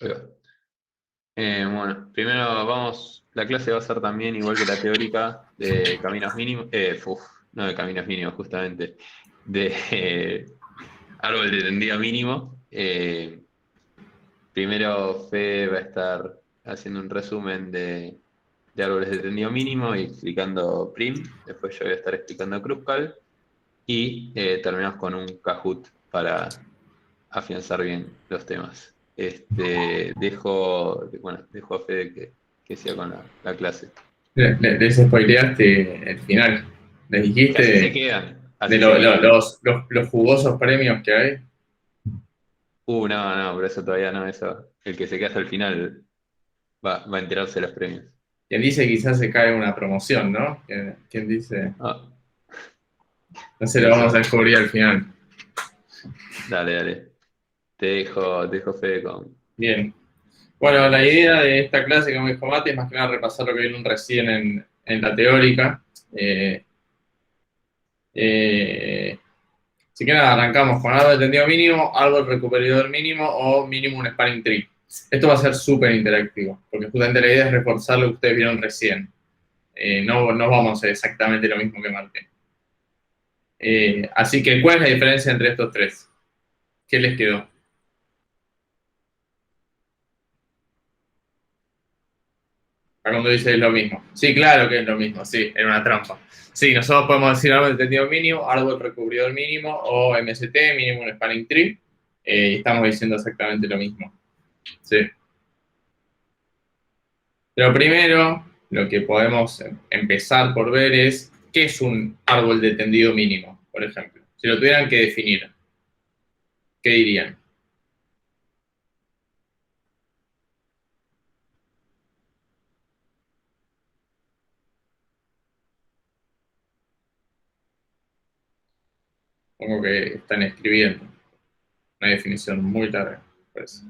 Ahí va. Bueno, primero la clase va a ser también igual que la teórica de caminos mínimos, no de caminos mínimos justamente, de árbol de tendido mínimo. Primero Fede va a estar haciendo un resumen de árboles de tendido mínimo y explicando prim, después yo voy a estar explicando Kruskal y terminamos con un Kahoot para afianzar bien los temas. Dejo a Fede que siga con la clase. Les spoileaste el final. Les Que así se dijiste quedan, de así se quedan. los jugosos premios que hay. No, no, pero eso todavía no, eso. El que se queda hasta el final va a enterarse de los premios. Quien dice quizás se cae una promoción, ¿no? Quien dice, Ah, no sé, lo quién vamos a sabe. descubrir al final. Dale, dale. Te dejo Fede Bien. con Bueno, la la clase. idea de esta clase, como dijo Mati, es más que nada repasar lo que vieron recién en la teórica. Eh, eh, si quieren, arrancamos con árbol de tendido mínimo, árbol recuperador mínimo o mínimo un spanning tree. Esto va a ser súper interactivo, porque justamente la idea es reforzar lo que ustedes vieron recién. No vamos a hacer exactamente lo mismo que marqué. Así que, ¿cuál es la diferencia entre estos tres? ¿Qué les quedó? Cuando dice es lo mismo. Sí, claro que es lo mismo, sí, era una trampa. Sí, nosotros podemos decir árbol de tendido mínimo, árbol recubridor mínimo o MST, mínimo un spanning tree, y estamos diciendo exactamente lo mismo. Sí. Pero primero, lo que podemos empezar por ver es qué es un árbol de tendido mínimo, por ejemplo. Si lo tuvieran que definir, ¿qué dirían? Supongo que están escribiendo una definición muy larga. Pues.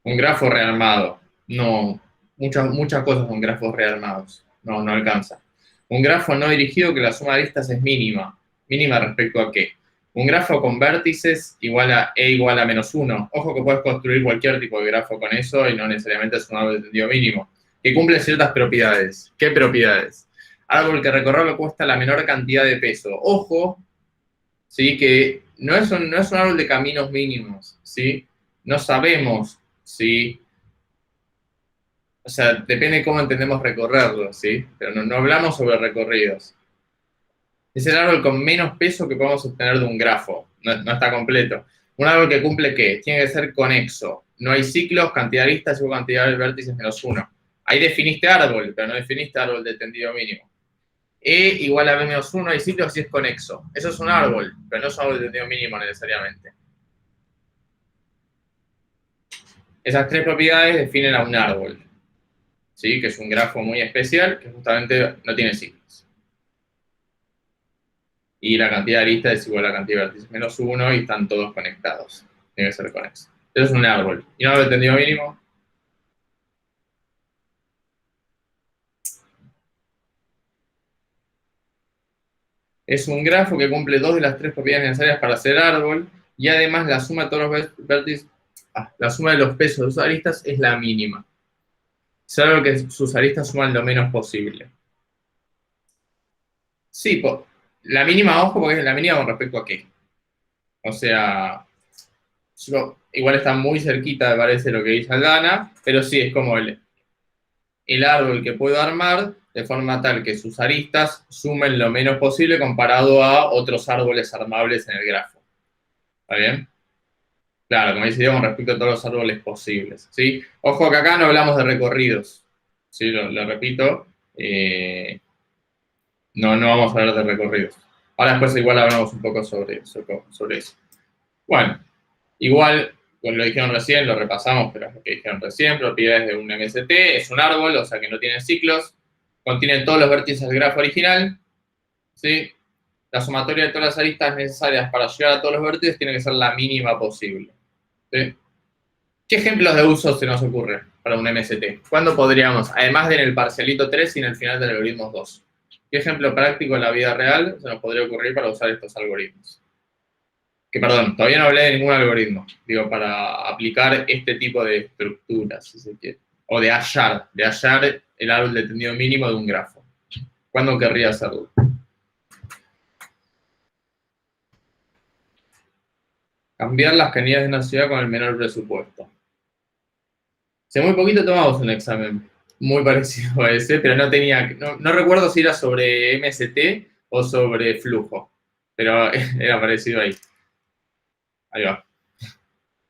Un grafo rearmado. No, muchas cosas son grafos rearmados. No alcanza. Un grafo no dirigido que la suma de aristas es mínima. ¿Mínima respecto a qué? Un grafo con vértices igual a e igual a menos 1. Ojo que puedes construir cualquier tipo de grafo con eso y no necesariamente es un árbol de tendido mínimo. Que cumple ciertas propiedades. ¿Qué propiedades? Árbol que recorrerlo cuesta la menor cantidad de peso. Ojo, ¿sí? Que no es un árbol de caminos mínimos, ¿sí? No sabemos, ¿sí? O sea, depende de cómo entendemos recorrerlo, ¿sí? Pero no hablamos sobre recorridos. Es el árbol con menos peso que podemos obtener de un grafo. No está completo. Un árbol que cumple, ¿qué? Tiene que ser conexo. No hay ciclos, cantidad de aristas y cantidad de vértices menos 1. Ahí definiste árbol, pero no definiste árbol de tendido mínimo. E igual a B menos 1 hay ciclos si es conexo. Eso es un árbol, pero no es un árbol de tendido mínimo necesariamente. Esas tres propiedades definen a un árbol, ¿sí? Que es un grafo muy especial que justamente no tiene ciclos. Y la cantidad de aristas es igual a la cantidad de vértices menos 1 y están todos conectados. Tiene que ser conexo. Eso es un árbol. ¿Y un árbol de tendido mínimo? Es un grafo que cumple dos de las tres propiedades necesarias para ser árbol y además la suma de todos los vértices, la suma de los pesos de sus aristas es la mínima. Salvo que sus aristas suman lo menos posible. Sí, la mínima, ojo, porque es la mínima con respecto a qué. O sea, igual está muy cerquita, me parece, lo que dice Aldana, pero sí, es como el árbol que puedo armar de forma tal que sus aristas sumen lo menos posible comparado a otros árboles armables en el grafo. ¿Está bien? Claro, como dice, con respecto a todos los árboles posibles. ¿Sí? Ojo que acá no hablamos de recorridos. ¿Sí? Lo repito. No vamos a hablar de recorridos. Ahora después igual hablamos un poco sobre eso. Bueno, igual, como lo dijeron recién, lo repasamos, pero es lo que dijeron recién, propiedades de un MST, es un árbol, o sea que no tiene ciclos, contiene todos los vértices del grafo original, ¿sí? La sumatoria de todas las aristas necesarias para llegar a todos los vértices tiene que ser la mínima posible, ¿sí? ¿Qué ejemplos de uso se nos ocurre para un MST? ¿Cuándo podríamos, además de en el parcialito 3 y en el final del algoritmo 2? ¿Qué ejemplo práctico en la vida real se nos podría ocurrir para usar estos algoritmos? perdón, todavía no hablé de ningún algoritmo, digo, para aplicar este tipo de estructuras, si se quiere, o de hallar el árbol de tendido mínimo de un grafo. ¿Cuándo querría hacerlo? Cambiar las canillas de una ciudad con el menor presupuesto. Hace muy poquito tomamos un examen muy parecido a ese, pero no recuerdo si era sobre MST o sobre flujo, pero era parecido ahí. Ahí va.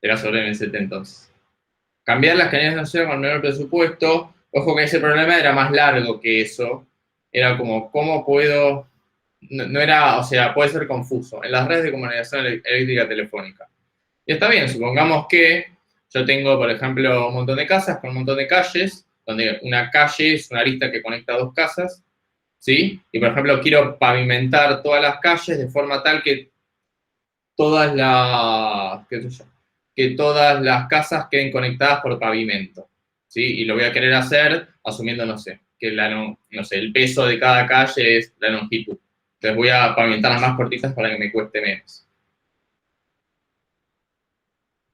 Era sobre MST entonces. Cambiar las canillas de una ciudad con el menor presupuesto. Ojo que ese problema era más largo que eso. Era como, ¿cómo puedo...? No era, o sea, puede ser confuso. En las redes de comunicación eléctrica telefónica. Y está bien, supongamos que yo tengo, por ejemplo, un montón de casas con un montón de calles, donde una calle es una arista que conecta dos casas, ¿sí? Y, por ejemplo, quiero pavimentar todas las calles de forma tal que todas las, qué sé yo, que todas las casas queden conectadas por pavimento, ¿sí? Y lo voy a querer hacer asumiendo, no sé, que no sé, el peso de cada calle es la longitud. Entonces voy a pavimentar las más cortitas para que me cueste menos.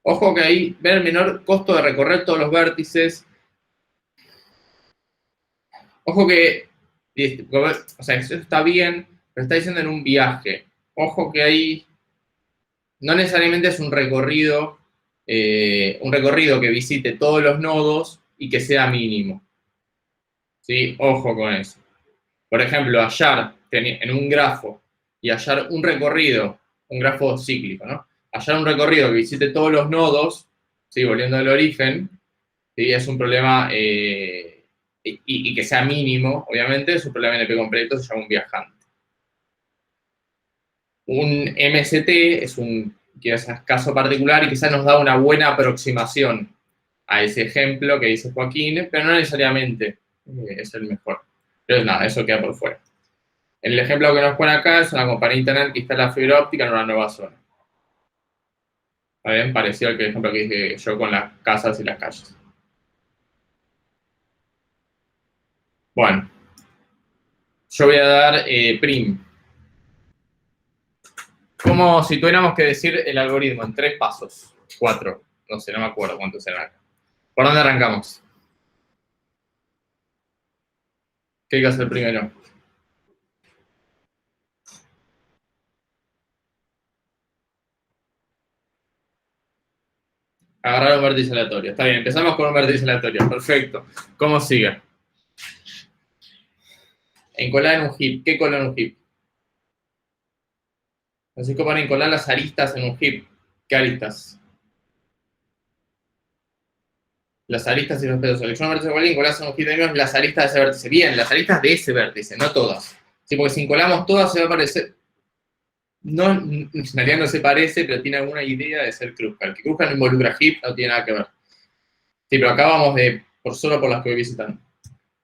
Ojo que ahí ver el menor costo de recorrer todos los vértices. Ojo que, o sea, eso está bien, pero está diciendo en un viaje. Ojo que ahí no necesariamente es un recorrido que visite todos los nodos y que sea mínimo. ¿Sí? Ojo con eso. Por ejemplo, hallar en un grafo y hallar un recorrido, un grafo cíclico, ¿no? Hallar un recorrido que visite todos los nodos, ¿sí? Volviendo al origen, ¿sí? Es un problema, y que sea mínimo, obviamente, es un problema NP completo, se llama un viajante. Un MST es un caso particular y quizás nos da una buena aproximación a ese ejemplo que dice Joaquín, pero no necesariamente es el mejor. Pero nada, eso queda por fuera. El ejemplo que nos pone acá es una compañía internet que instala fibra óptica en una nueva zona. ¿Está bien? Parecido al ejemplo que dije yo con las casas y las calles. Bueno, yo voy a dar prim. Como si tuviéramos que decir el algoritmo en 3 pasos, 4, no sé, no me acuerdo cuántos serán acá. ¿Por dónde arrancamos? ¿Qué hay que hacer primero? Agarrar un vértice aleatorio. Está bien, empezamos con un vértice aleatorio. Perfecto. ¿Cómo sigue? Encolar en un heap. ¿Qué cola en un heap? Así como van a encolar las aristas en un heap. ¿Qué aristas? Las aristas y los pedos. Selecciona un vértice cualquiera, encolás en un heap, tenemos las aristas de ese vértice. Bien, las aristas de ese vértice, no todas. Sí, porque si encolamos todas se va a parecer... No, en realidad no se parece, pero tiene alguna idea de ser Kruskal. Que Kruskal no involucra heap, no tiene nada que ver. Sí, pero acá vamos solo por las que voy visitando.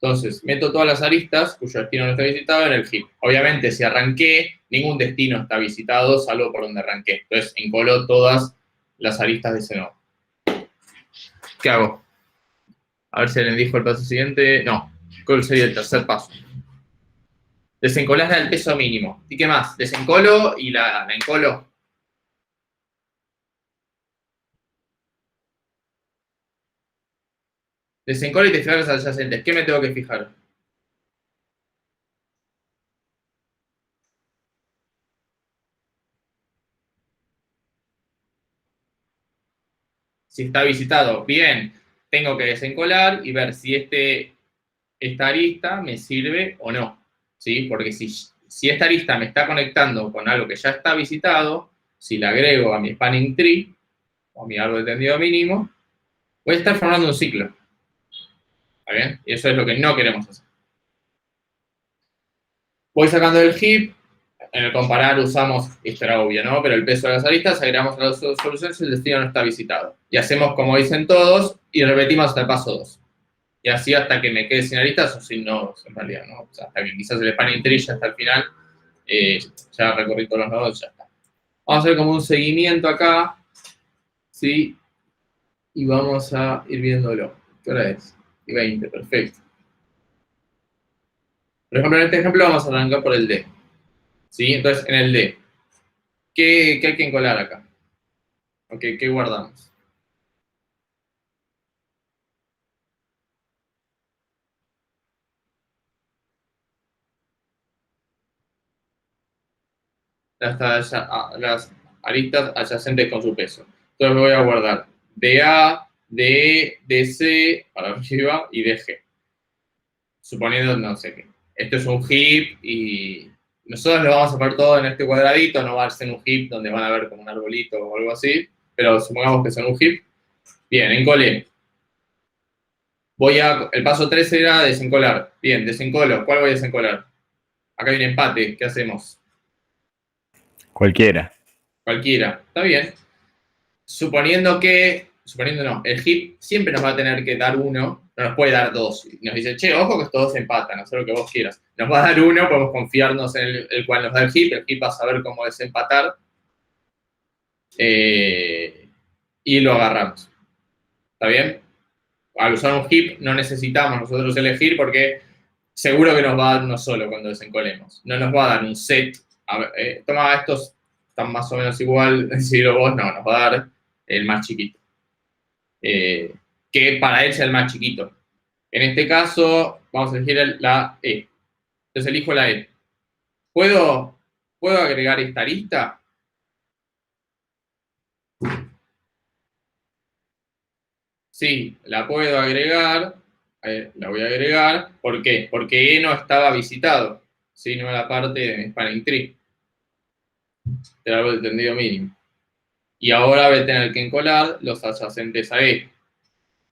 Entonces, meto todas las aristas cuyo destino no está visitado en el heap. Obviamente, si arranqué, ningún destino está visitado, salvo por donde arranqué. Entonces, encolo todas las aristas de ese nodo. ¿Qué hago? A ver si alguien dijo el paso siguiente. No, ¿cuál sería el tercer paso? Desencolarla al peso mínimo. ¿Y qué más? Desencolo y la encolo. Desencolo y te fijas los adyacentes. ¿Qué me tengo que fijar? Si está visitado, bien, tengo que desencolar y ver si esta arista me sirve o no, ¿sí? Porque si esta arista me está conectando con algo que ya está visitado, si la agrego a mi spanning tree, o a mi árbol de tendido mínimo, voy a estar formando un ciclo. ¿Está bien? Y eso es lo que no queremos hacer. Voy sacando el heap, en el comparar usamos, esto era obvio, ¿no? Pero el peso de las aristas, agregamos a las soluciones y el destino no está visitado. Y hacemos como dicen todos y repetimos hasta el paso 2. Y así hasta que me quede sin aristas o sin nodos, en realidad, ¿no? O sea, hasta que quizás el spanning tree ya hasta el final, ya recorrí todos los nodos, ya está. Vamos a hacer como un seguimiento acá, ¿sí? Y vamos a ir viéndolo. ¿Qué hora es? Y 20, perfecto. Por ejemplo, en este ejemplo vamos a arrancar por el D. ¿Sí? Entonces, en el D. ¿Qué hay que encolar acá? Ok, ¿qué guardamos? Las aristas adyacentes con su peso. Entonces voy a guardar DA, DE, DC para arriba y DG. Suponiendo, no sé qué. Esto es un heap y nosotros lo vamos a poner todo en este cuadradito, no va a ser un heap donde van a ver como un arbolito o algo así, pero supongamos que son un heap. Bien, encolé. El paso 3 era desencolar. Bien, desencolo. ¿Cuál voy a desencolar? Acá hay un empate. ¿Qué hacemos? Cualquiera. Cualquiera. Está bien. Suponiendo no, el heap siempre nos va a tener que dar uno, no nos puede dar dos. Nos dice, che, ojo que estos dos empatan, haz lo que vos quieras. Nos va a dar uno, podemos confiarnos en el cual nos da el heap va a saber cómo desempatar. Y lo agarramos. ¿Está bien? Al usar un heap no necesitamos nosotros elegir porque seguro que nos va a dar uno solo cuando desencolemos. No nos va a dar un set. A ver, toma, estos están más o menos igual, decirlo vos, no, nos va a dar el más chiquito. Que para él sea el más chiquito. En este caso, vamos a elegir la E. Entonces elijo la E. ¿Puedo agregar esta arista? Sí, la puedo agregar. La voy a agregar. ¿Por qué? Porque E no estaba visitado. ¿Sí? No era parte de Spanning Tree. Del árbol de tendido mínimo. Y ahora voy a tener que encolar los adyacentes a E.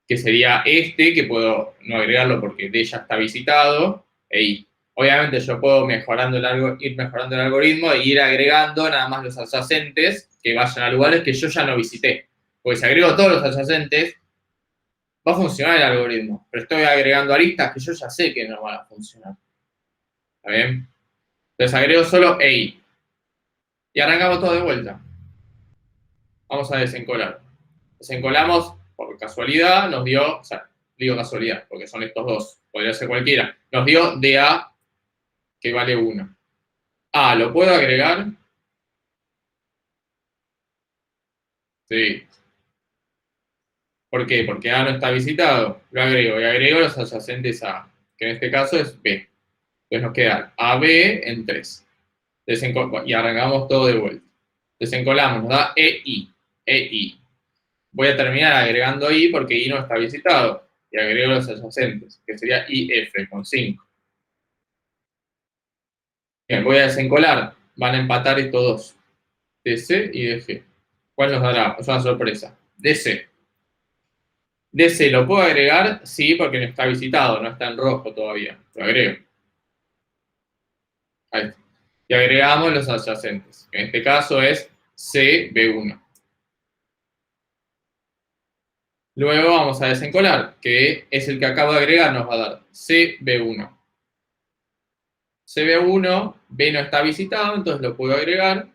Que sería este, que puedo no agregarlo porque D ya está visitado, e I. Obviamente yo puedo ir mejorando el algoritmo e ir agregando nada más los adyacentes que vayan a lugares que yo ya no visité. Porque si agrego todos los adyacentes, va a funcionar el algoritmo, pero estoy agregando aristas que yo ya sé que no van a funcionar. ¿Está bien? Entonces agrego solo EI. Y arrancamos todo de vuelta. Vamos a desencolar. Desencolamos, por casualidad, nos dio, o sea, digo casualidad, porque son estos dos, podría ser cualquiera, nos dio DA que vale 1. Ah, ¿lo puedo agregar? Sí. ¿Por qué? Porque A no está visitado. Lo agrego y agrego los adyacentes a A, que en este caso es B. Entonces nos queda AB en 3. Y arrancamos todo de vuelta. Desencolamos, nos da EI. EI. Voy a terminar agregando I porque I no está visitado. Y agrego los adyacentes, que sería IF con 5. Bien, voy a desencolar. Van a empatar estos dos. DC y DG. ¿Cuál nos dará? Es una sorpresa. DC. DC, ¿lo puedo agregar? Sí, porque no está visitado, no está en rojo todavía. Lo agrego. Ahí está. Y agregamos los adyacentes. En este caso es CB1. Luego vamos a desencolar, que es el que acabo de agregar, nos va a dar CB1. CB1, B no está visitado, entonces lo puedo agregar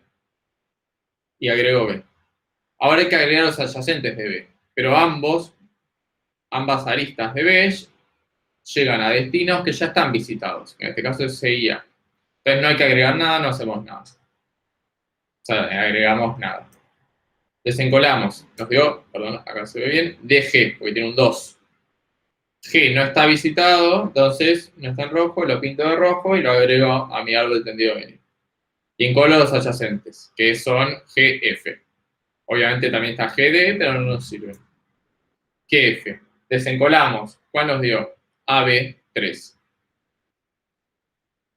y agrego B. Ahora hay que agregar los adyacentes de B, pero ambas aristas de B llegan a destinos que ya están visitados. En este caso es CIA. Entonces no hay que agregar nada, no hacemos nada. O sea, agregamos nada. Desencolamos. Nos dio, perdón, acá se ve bien, DG, porque tiene un 2. G no está visitado, entonces no está en rojo, lo pinto de rojo y lo agrego a mi árbol tendido mínimo. Y encolo los adyacentes, que son GF. Obviamente también está GD, pero no nos sirve. GF. Desencolamos. ¿Cuál nos dio? AB3.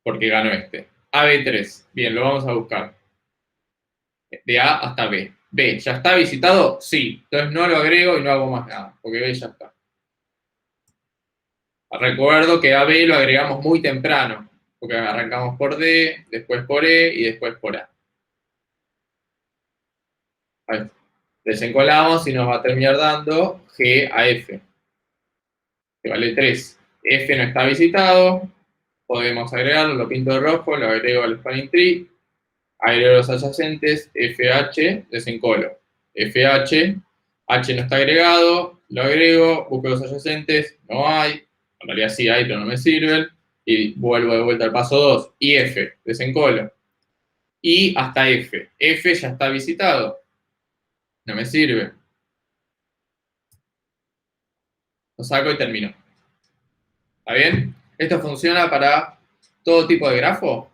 Porque ganó este. AB3. Bien, lo vamos a buscar. De A hasta B. B, ¿ya está visitado? Sí. Entonces no lo agrego y no hago más nada, porque B ya está. Recuerdo que AB lo agregamos muy temprano, porque arrancamos por D, después por E y después por A. Ahí. Desencolamos y nos va a terminar dando G a F, que vale 3. F no está visitado, podemos agregarlo, lo pinto de rojo, lo agrego al spanning tree, agrego los adyacentes, FH, desencolo. FH, H no está agregado, lo agrego, busco los adyacentes, no hay, en realidad sí hay, pero no me sirven, y vuelvo de vuelta al paso 2, IF, desencolo. y hasta F. F ya está visitado. No me sirve. Lo saco y termino. ¿Está bien? Esto funciona para todo tipo de grafo.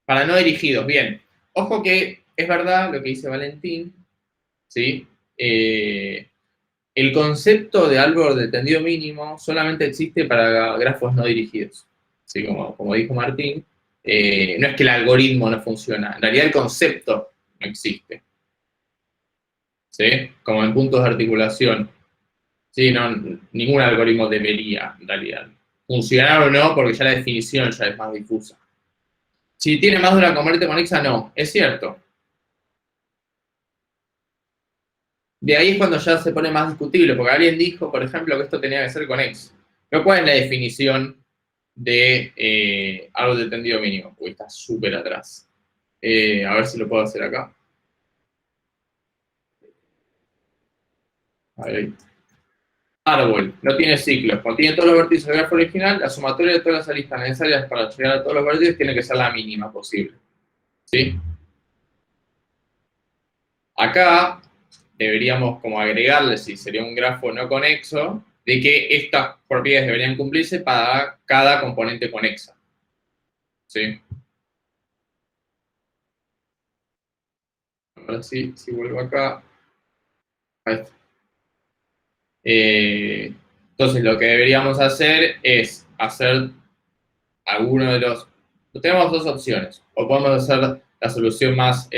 Para no dirigidos, bien. Ojo que es verdad lo que dice Valentín, ¿sí? El concepto de árbol de tendido mínimo solamente existe para grafos no dirigidos. ¿Sí? Como dijo Martín, no es que el algoritmo no funciona, en realidad el concepto no existe. ¿Sí? Como en puntos de articulación. Sí, no, ningún algoritmo debería, en realidad, funcionar o no, porque ya la definición ya es más difusa. Si tiene más de una componente conexa, no, es cierto. De ahí es cuando ya se pone más discutible, porque alguien dijo, por ejemplo, que esto tenía que ser conexo. Pero ¿cuál es la definición de árbol de tendido mínimo? Uy, está súper atrás. A ver si lo puedo hacer acá. A ver. Árbol, no tiene ciclos. Contiene todos los vértices del grafo original, la sumatoria de todas las aristas necesarias para llegar a todos los vértices tiene que ser la mínima posible. ¿Sí? Acá deberíamos como agregarle, si sería un grafo no conexo, de que estas propiedades deberían cumplirse para cada componente conexa. ¿Sí? Ahora sí, si vuelvo acá. Ahí está. Entonces lo que deberíamos hacer es hacer alguno de los... Tenemos dos opciones. O podemos hacer la solución más,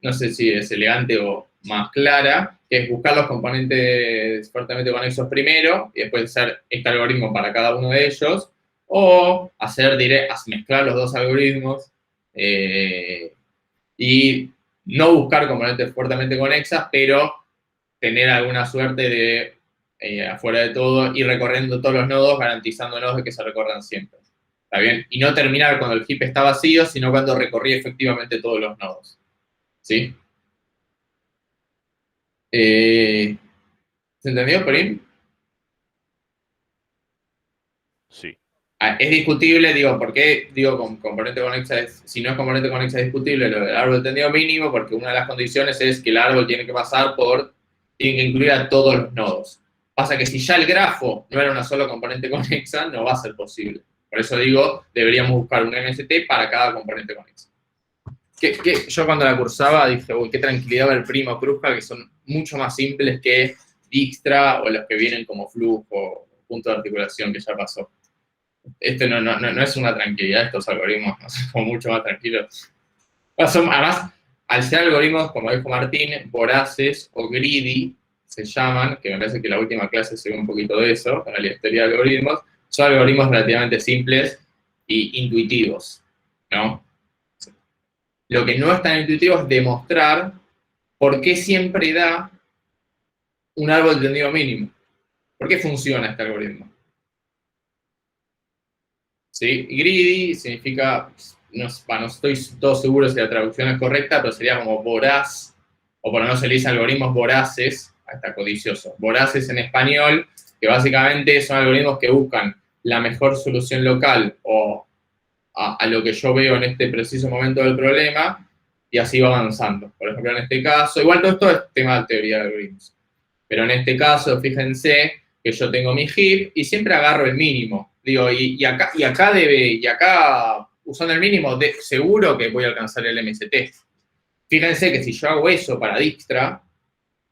no sé si es elegante o más clara, que es buscar los componentes fuertemente conexos primero y después hacer este algoritmo para cada uno de ellos, o hacer mezclar los dos algoritmos y no buscar componentes fuertemente conexas, pero tener alguna suerte de, afuera de todo, ir recorriendo todos los nodos, garantizándonos de que se recorran siempre. ¿Está bien? Y no terminar cuando el heap está vacío, sino cuando recorrí efectivamente todos los nodos. ¿Sí? ¿Se entendió, Perín? Sí. Es discutible, digo, ¿por qué digo con componente conexa? Si no es componente conexa es discutible lo del árbol de tendido mínimo, porque una de las condiciones es que el árbol tiene que tiene que incluir a todos los nodos. Pasa que si ya el grafo no era una sola componente conexa, no va a ser posible. Por eso digo, deberíamos buscar un MST para cada componente conexa. Yo cuando la cursaba dije, uy, qué tranquilidad ver primo Kruskal, que son mucho más simples que Dijkstra o los que vienen como flujo o punto de articulación que ya pasó. Este no es una tranquilidad, estos algoritmos no son mucho más tranquilos. Además, al ser algoritmos, como dijo Martín, voraces o greedy, se llaman, que me parece que la última clase se ve un poquito de eso, para la historia de algoritmos, son algoritmos relativamente simples e intuitivos, ¿no? Lo que no es tan intuitivo es demostrar por qué siempre da un árbol de tendido mínimo. ¿Por qué funciona este algoritmo? ¿Sí? Greedy significa, no estoy todo seguro si la traducción es correcta, pero sería como voraz, o por lo menos se le dice algoritmos voraces, hasta codicioso. Voraces en español, que básicamente son algoritmos que buscan la mejor solución local o a lo que yo veo en este preciso momento del problema, y así va avanzando. Por ejemplo, en este caso, igual todo esto es tema de teoría de algoritmos, pero en este caso, fíjense que yo tengo mi heap y siempre agarro el mínimo. Digo, y acá usando el mínimo, seguro que voy a alcanzar el MST. Fíjense que si yo hago eso para Dijkstra,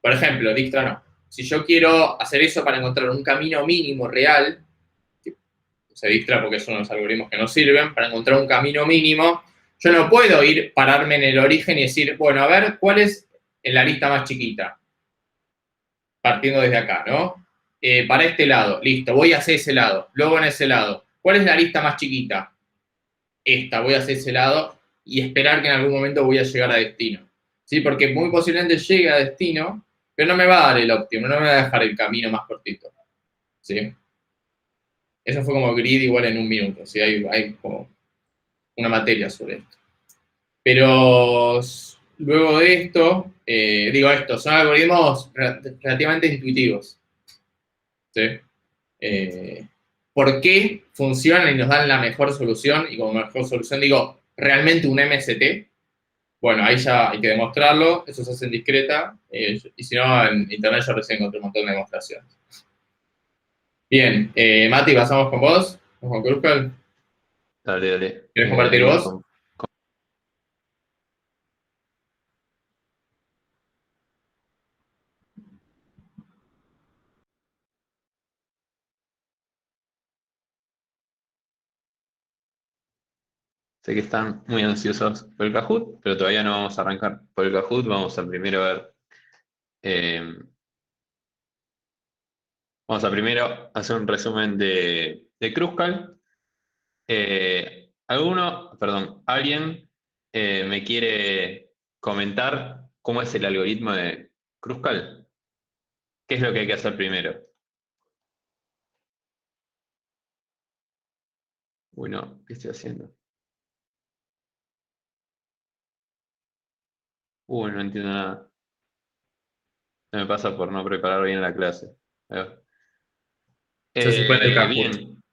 por ejemplo, Dijkstra no. Si yo quiero hacer eso para encontrar un camino mínimo real, se Dijkstra porque son los algoritmos que no sirven, para encontrar un camino mínimo, yo no puedo pararme en el origen y decir, bueno, a ver, ¿cuál es la lista más chiquita? Partiendo desde acá, ¿no? Para este lado, listo, voy hacia ese lado, luego en ese lado. ¿Cuál es la lista más chiquita? Esta, voy hacia ese lado y esperar que en algún momento voy a llegar a destino. ¿Sí? Porque muy posiblemente llegue a destino, pero no me va a dar el óptimo, no me va a dejar el camino más cortito. ¿Sí? Eso fue como grid igual en un minuto, ¿sí? Hay como una materia sobre esto. Pero luego de esto, son algoritmos relativamente intuitivos. ¿Sí? por qué funcionan y nos dan la mejor solución, y como mejor solución digo, realmente un MST. Bueno, ahí ya hay que demostrarlo, eso se hace en discreta, y si no, en internet yo recién encontré un montón de demostraciones. Bien, Mati, pasamos con vos, con Kruskal. Dale, dale. ¿Quieres compartir Ahí vos? sé que están muy ansiosos por el Kahoot, pero todavía no vamos a arrancar por el Kahoot. Vamos a primero ver. eh, Vamos a primero hacer un resumen de Kruskal. ¿Alguien me quiere comentar cómo es el algoritmo de Kruskal? ¿Qué es lo que hay que hacer primero? Uy, no, ¿qué estoy haciendo? Uy, no entiendo nada. No me pasa por no preparar bien la clase. A ver. Se suspende el Kahoot. Bien,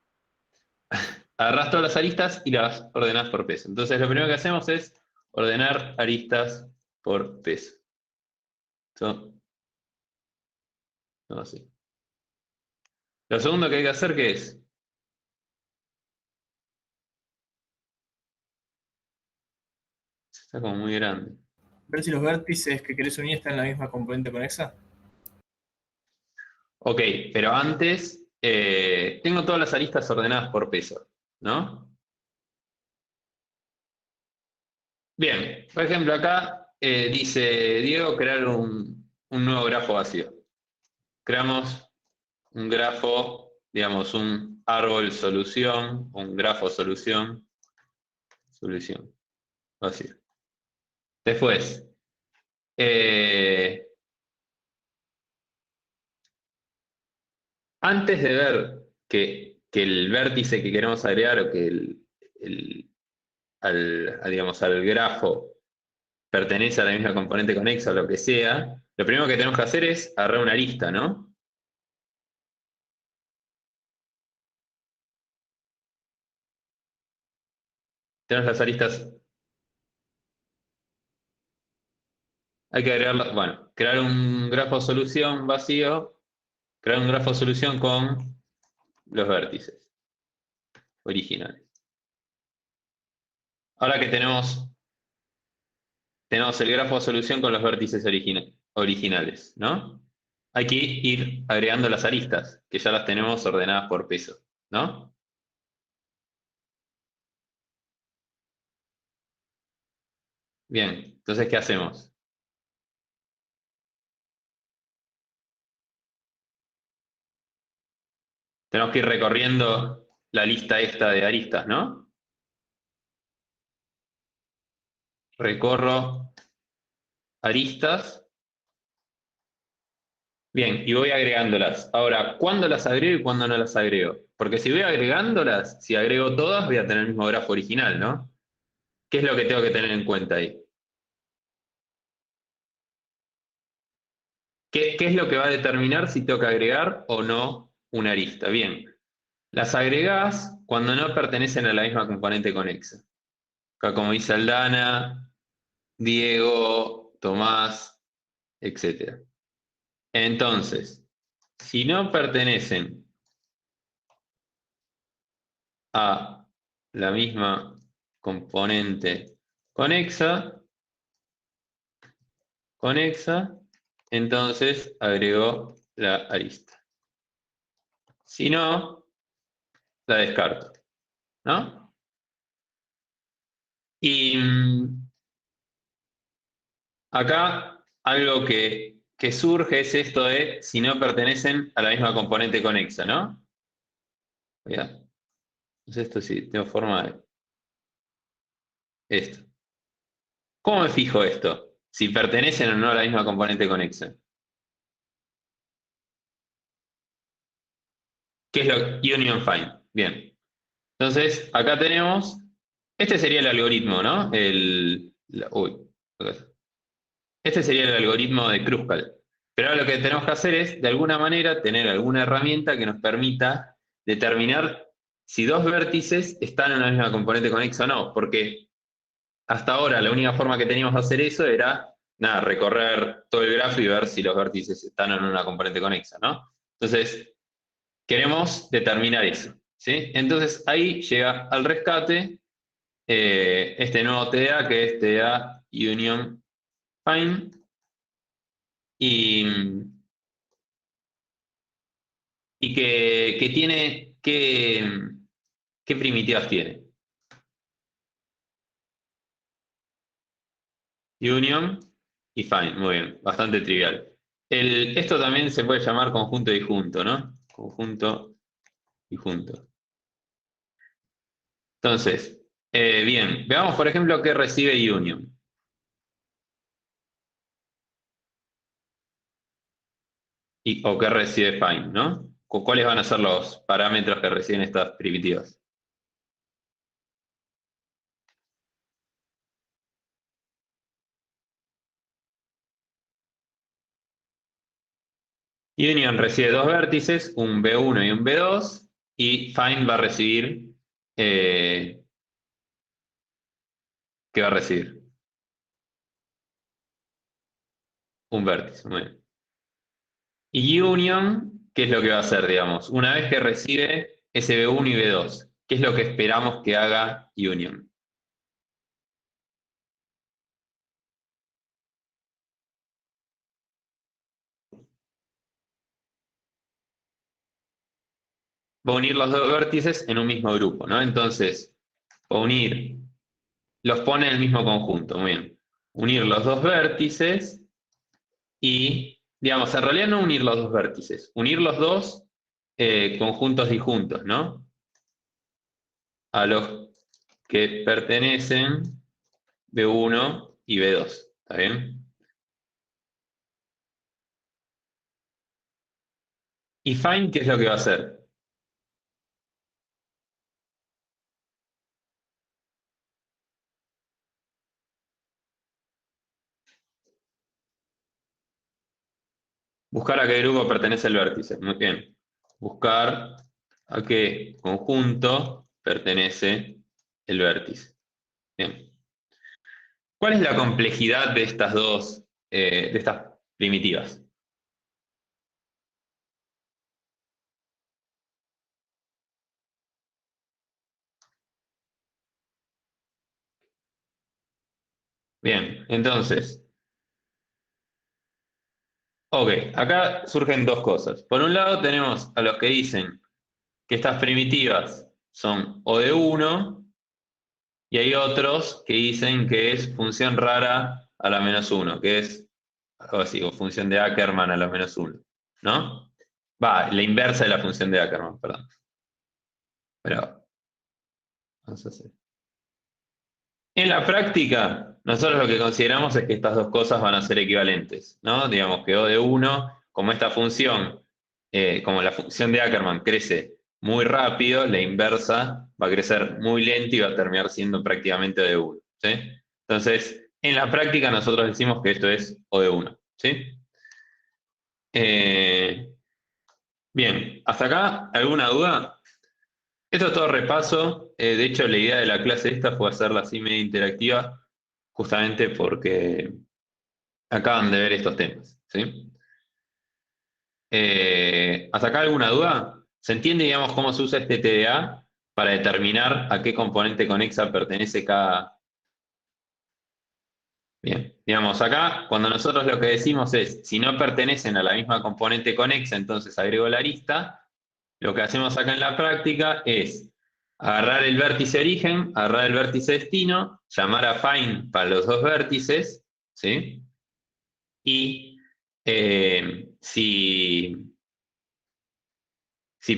agarrás todas las aristas y las ordenás por peso. Entonces, lo primero que hacemos es ordenar aristas por peso. Esto, no, así. Lo segundo que hay que hacer, ¿qué es? Está como muy grande. Ver si los vértices que querés unir están en la misma componente conexa. Ok, pero antes tengo todas las aristas ordenadas por peso, ¿no? Bien, por ejemplo, acá dice Diego crear un nuevo grafo vacío. Creamos un grafo, digamos, un árbol solución, un grafo solución, solución, vacío. Después, eh, antes de ver que el vértice que queremos agregar o que el- digamos, al grafo pertenece a la misma componente conexa o lo que sea, lo primero que tenemos que hacer es agarrar una arista, ¿no? Tenemos las aristas, hay que agregarla, bueno, crear un grafo solución vacío, crear un grafo solución con los vértices originales. Ahora que tenemos el grafo solución con los vértices originales, ¿no? Hay que ir agregando las aristas, que ya las tenemos ordenadas por peso, ¿no? Bien, entonces, ¿qué hacemos? Tenemos que ir recorriendo la lista esta de aristas, ¿no? Recorro aristas. Bien, y voy agregándolas. Ahora, ¿cuándo las agrego y cuándo no las agrego? Porque si voy agregándolas, si agrego todas, voy a tener el mismo grafo original, ¿no? ¿Qué es lo que tengo que tener en cuenta ahí? ¿Qué es lo que va a determinar si tengo que agregar o no una arista? Bien, las agregás cuando no pertenecen a la misma componente conexa. Acá como dice Aldana, Diego, Tomás, etc. Entonces, si no pertenecen a la misma componente conexa, entonces agrego la arista. Si no, la descarto, ¿no? Y acá algo que surge es esto de si no pertenecen a la misma componente conexa, ¿no? Ya. Entonces esto sí, tengo forma de esto. ¿Cómo me fijo esto? Si pertenecen o no a la misma componente conexa. ¿Qué es lo union find? Bien. Entonces, acá tenemos, este sería el algoritmo, ¿no? Este sería el algoritmo de Kruskal. Pero ahora lo que tenemos que hacer es, de alguna manera, tener alguna herramienta que nos permita determinar si dos vértices están en la misma componente conexa o no, porque hasta ahora la única forma que teníamos de hacer eso era, nada, recorrer todo el grafo y ver si los vértices están en una componente conexa, ¿no? Entonces, queremos determinar eso, ¿sí? Entonces, ahí llega al rescate este nuevo TDA, que es TDA Union Find, y que tiene, ¿qué primitivas tiene? Union y find, muy bien, bastante trivial. Esto también se puede llamar conjunto y junto, ¿no? Conjunto y junto. Entonces, bien, veamos por ejemplo qué recibe union. O qué recibe find, ¿no? ¿Cuáles van a ser los parámetros que reciben estas primitivas? Union recibe dos vértices, un B1 y un B2, y find va a recibir, ¿qué va a recibir? Un vértice, muy bien. Y union, ¿qué es lo que va a hacer, digamos? Una vez que recibe ese B1 y B2, ¿qué es lo que esperamos que haga union? Va a unir los dos vértices en un mismo grupo, ¿no? Entonces, va a unir, los pone en el mismo conjunto, muy bien. Unir los dos vértices y, digamos, en realidad no unir los dos vértices, unir los dos conjuntos disjuntos, ¿no? A los que pertenecen B1 y B2, ¿está bien? ¿Y find qué es lo que va a hacer? Buscar a qué grupo pertenece el vértice. Muy bien. Buscar a qué conjunto pertenece el vértice. Bien. ¿Cuál es la complejidad de estas dos, de estas primitivas? Bien, entonces, ok, acá surgen dos cosas. Por un lado tenemos a los que dicen que estas primitivas son O de 1 y hay otros que dicen que es función rara a la menos 1, que es algo así, o función de Ackermann a la menos 1, ¿no? Va, la inversa de la función de Ackermann, perdón. Pero, vamos a hacer. En la práctica, nosotros lo que consideramos es que estas dos cosas van a ser equivalentes, ¿no? Digamos que O de 1, como esta función, como la función de Ackermann crece muy rápido, la inversa va a crecer muy lento y va a terminar siendo prácticamente O de 1, ¿sí? Entonces, en la práctica nosotros decimos que esto es O de 1, ¿sí? Bien, ¿hasta acá alguna duda? Esto es todo repaso. De hecho, la idea de la clase esta fue hacerla así medio interactiva, justamente porque acaban de ver estos temas, ¿sí? ¿Hasta acá alguna duda? ¿Se entiende, digamos, cómo se usa este TDA para determinar a qué componente conexa pertenece cada... Bien, digamos, acá cuando nosotros lo que decimos es, si no pertenecen a la misma componente conexa, entonces agrego la lista. Lo que hacemos acá en la práctica es agarrar el vértice origen, agarrar el vértice destino, llamar a find para los dos vértices, ¿sí? Y si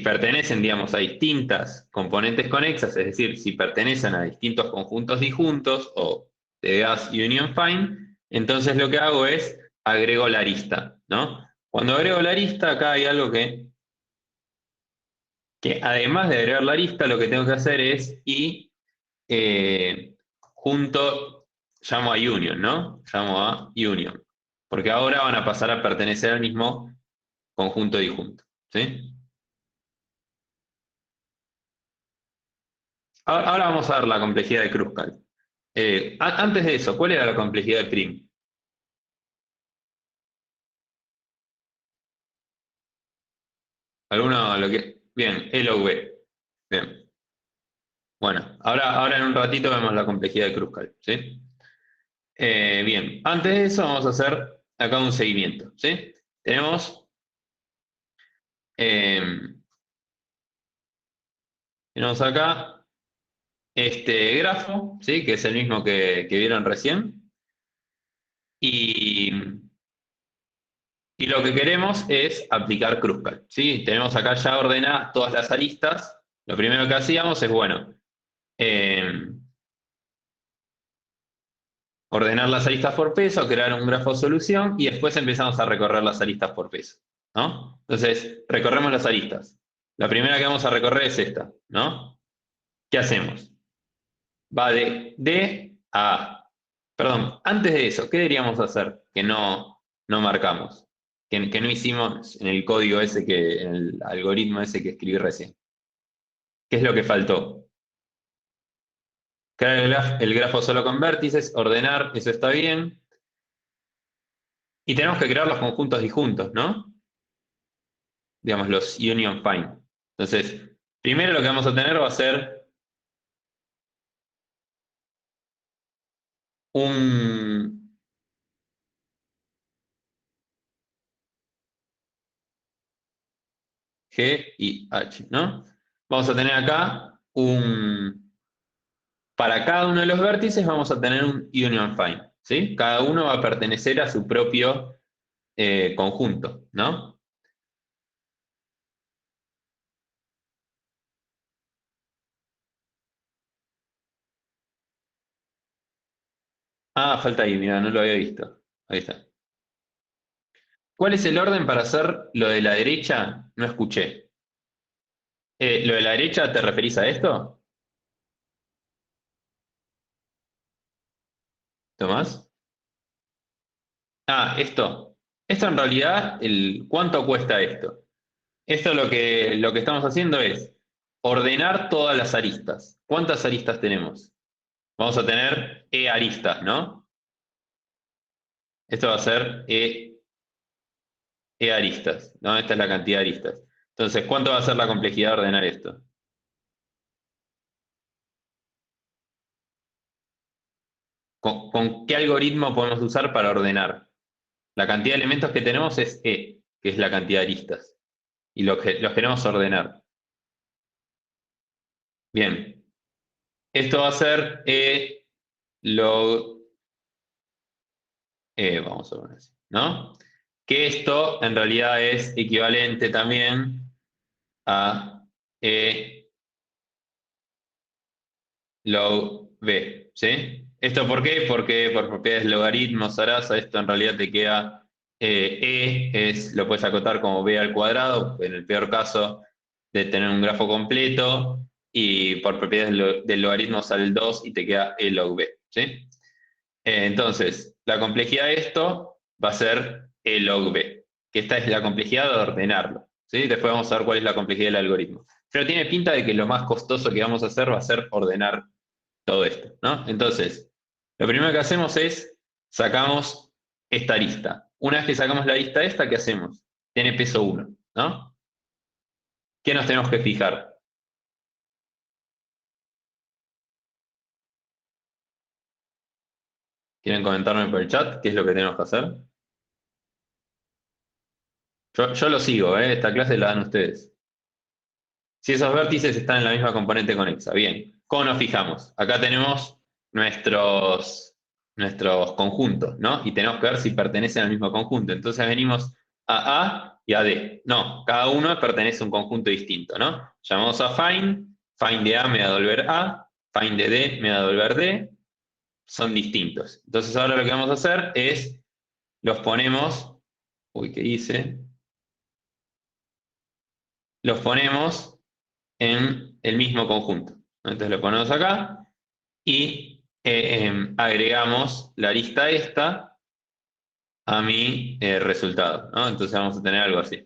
pertenecen, digamos, a distintas componentes conexas, es decir, si pertenecen a distintos conjuntos disjuntos o TDAs union find, entonces lo que hago es agrego la arista, ¿no? Cuando agrego la arista, acá hay algo que además de agregar la arista, lo que tengo que hacer es y junto, llamo a union, ¿no? Llamo a union, porque ahora van a pasar a pertenecer al mismo conjunto disjunto, ¿sí? Ahora vamos a ver la complejidad de Kruskal. Antes de eso, ¿cuál era la complejidad de Prim? ¿Alguno lo que? Bien, E log B. Bien. Bueno, ahora en un ratito vemos la complejidad de Kruskal, ¿sí? Bien, antes de eso vamos a hacer acá un seguimiento, ¿sí? Eh, tenemos acá este grafo, ¿sí? Que es el mismo que vieron recién. Y, y lo que queremos es aplicar Kruskal, ¿sí? Tenemos acá ya ordenadas todas las aristas. Lo primero que hacíamos es, bueno, eh, ordenar las aristas por peso, crear un grafo de solución y después empezamos a recorrer las aristas por peso, ¿no? Entonces, recorremos las aristas. La primera que vamos a recorrer es esta, ¿no? ¿Qué hacemos? Va de D a A. Perdón, antes de eso, ¿qué deberíamos hacer que no marcamos? Que no hicimos en el código ese en el algoritmo ese que escribí recién. ¿Qué es lo que faltó? Crear el grafo solo con vértices, ordenar, eso está bien. Y tenemos que crear los conjuntos disjuntos, ¿no? Digamos, los union find. Entonces, primero lo que vamos a tener va a ser un G y H, ¿no? Vamos a tener acá para cada uno de los vértices vamos a tener un union find, ¿sí? Cada uno va a pertenecer a su propio conjunto, ¿no? Ah, falta ahí, mira, no lo había visto. Ahí está. ¿Cuál es el orden para hacer lo de la derecha? No escuché. ¿Lo de la derecha te referís a esto, Tomás? Ah, esto. Esto en realidad, ¿cuánto cuesta esto? Esto lo que estamos haciendo es ordenar todas las aristas. ¿Cuántas aristas tenemos? Vamos a tener E aristas, ¿no? Esto va a ser E aristas, ¿no? Esta es la cantidad de aristas. Entonces, ¿cuánto va a ser la complejidad de ordenar esto? ¿Con qué algoritmo podemos usar para ordenar? La cantidad de elementos que tenemos es E, que es la cantidad de aristas. Y los queremos ordenar. Bien. Esto va a ser E log vamos a poner así, ¿no? Que esto en realidad es equivalente también a E log B, ¿sí? ¿Esto por qué? Porque por propiedades logaritmos, Sarasa, esto en realidad te queda lo puedes acotar como B al cuadrado, en el peor caso de tener un grafo completo, y por propiedades del logaritmo sale el 2 y te queda E log B, ¿sí? Entonces, la complejidad de esto va a ser E log B, que esta es la complejidad de ordenarlo, ¿sí? Después vamos a ver cuál es la complejidad del algoritmo. Pero tiene pinta de que lo más costoso que vamos a hacer va a ser ordenar todo esto, ¿no? Entonces, lo primero que hacemos es sacamos esta arista. Una vez que sacamos la arista esta, ¿qué hacemos? Tiene peso 1, ¿no? ¿Qué nos tenemos que fijar? ¿Quieren comentarme por el chat qué es lo que tenemos que hacer? Yo lo sigo, ¿eh? Esta clase la dan ustedes. Si esos vértices están en la misma componente conexa. Bien, ¿cómo nos fijamos? Acá tenemos nuestros conjuntos, ¿no? Y tenemos que ver si pertenecen al mismo conjunto. Entonces venimos a A y a D. No, cada uno pertenece a un conjunto distinto, ¿no? Llamamos a find de A me va a devolver A, find de D me va a devolver D, son distintos. Entonces ahora lo que vamos a hacer es, los ponemos, uy, ¿qué hice? Los ponemos en el mismo conjunto. Entonces lo ponemos acá y agregamos la lista esta a mi resultado, ¿no? Entonces vamos a tener algo así.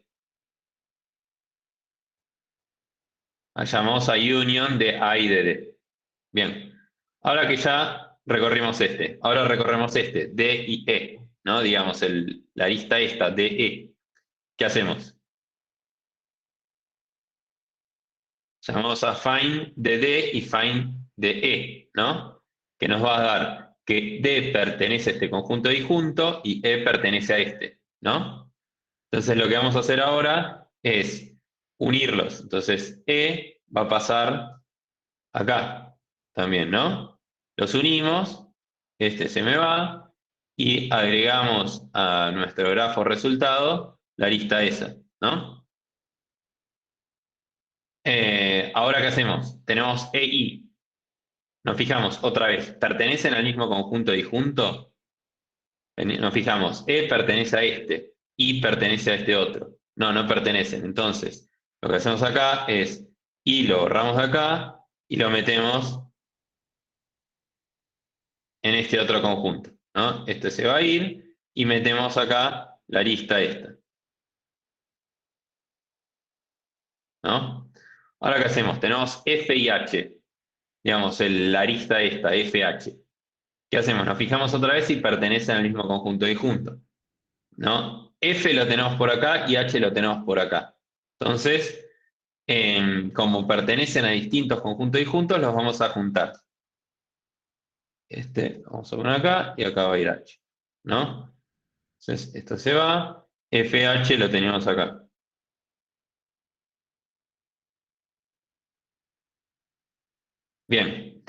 Llamamos a union de A y de D. Bien. Ahora que ya recorrimos este, ahora recorremos este, D y E, ¿no? Digamos, la arista esta, DE. ¿Qué hacemos? Llamamos a find de D y find de E, ¿no? Que nos va a dar que D pertenece a este conjunto disjunto y E pertenece a este, ¿no? Entonces lo que vamos a hacer ahora es unirlos. Entonces E va a pasar acá también, ¿no? Los unimos, este se me va y agregamos a nuestro grafo resultado la arista esa, ¿no? Ahora, ¿qué hacemos? Tenemos E y nos fijamos otra vez, ¿pertenecen al mismo conjunto disjunto? Nos fijamos, E pertenece a este, I pertenece a este otro. No, no pertenecen. Entonces, lo que hacemos acá es I lo borramos de acá y lo metemos en este otro conjunto, ¿no? Este se va a ir y metemos acá la arista esta, ¿no? Ahora, ¿qué hacemos? Tenemos F y H, digamos, la arista esta, FH. ¿Qué hacemos? Nos fijamos otra vez si pertenecen al mismo conjunto disjunto, ¿no? F lo tenemos por acá y H lo tenemos por acá. Entonces, como pertenecen a distintos conjuntos disjuntos, los vamos a juntar. Este, vamos a poner acá y acá va a ir H, ¿no? Entonces, esto se va, FH lo tenemos acá. Bien.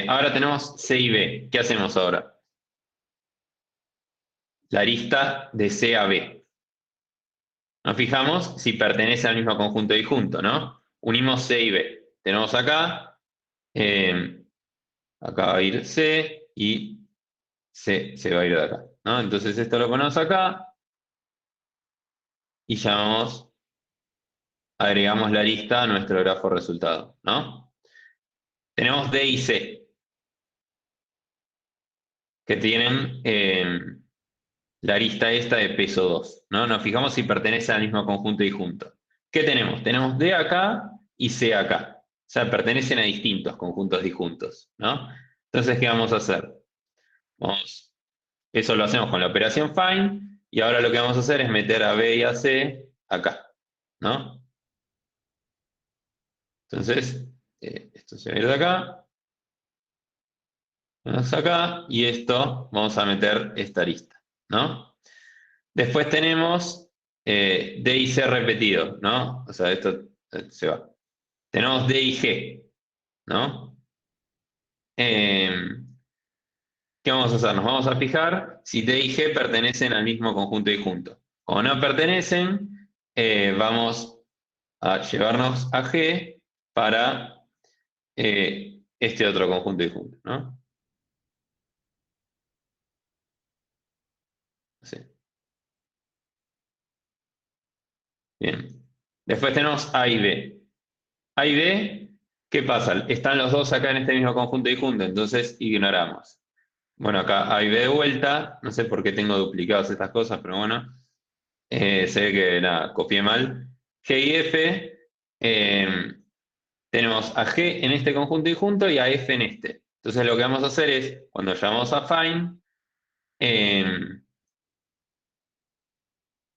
Ahora tenemos C y B. ¿Qué hacemos ahora? La arista de C a B. Nos fijamos si pertenece al mismo conjunto disjunto, ¿no? Unimos C y B. Tenemos acá, acá va a ir C y C se va a ir de acá, ¿no? Entonces esto lo ponemos acá y llamamos, agregamos la lista a nuestro grafo resultado, ¿no? Tenemos D y C, que tienen la arista esta de peso 2, ¿no? Nos fijamos si pertenece al mismo conjunto disjunto. ¿Qué tenemos? Tenemos D acá y C acá. O sea, pertenecen a distintos conjuntos disjuntos, ¿no? Entonces, ¿qué vamos a hacer? Eso lo hacemos con la operación find, y ahora lo que vamos a hacer es meter a B y a C acá, ¿no? Entonces, esto se va a ir de acá, vamos acá, y esto vamos a meter esta arista, ¿no? Después tenemos D y C repetido, ¿no? O sea, esto se va. Tenemos D y G, ¿no? ¿Qué vamos a hacer? Nos vamos a fijar si D y G pertenecen al mismo conjunto disjunto. Como no pertenecen, vamos a llevarnos a G para este otro conjunto disjunto, ¿no? Así. Bien. Después tenemos A y B. A y B, ¿qué pasa? Están los dos acá en este mismo conjunto disjunto, entonces ignoramos. Bueno, acá A y B de vuelta, no sé por qué tengo duplicadas estas cosas, pero bueno, se ve que nada, copié mal. G y F, tenemos a G en este conjunto disjunto y a F en este. Entonces lo que vamos a hacer es, cuando llamamos a find,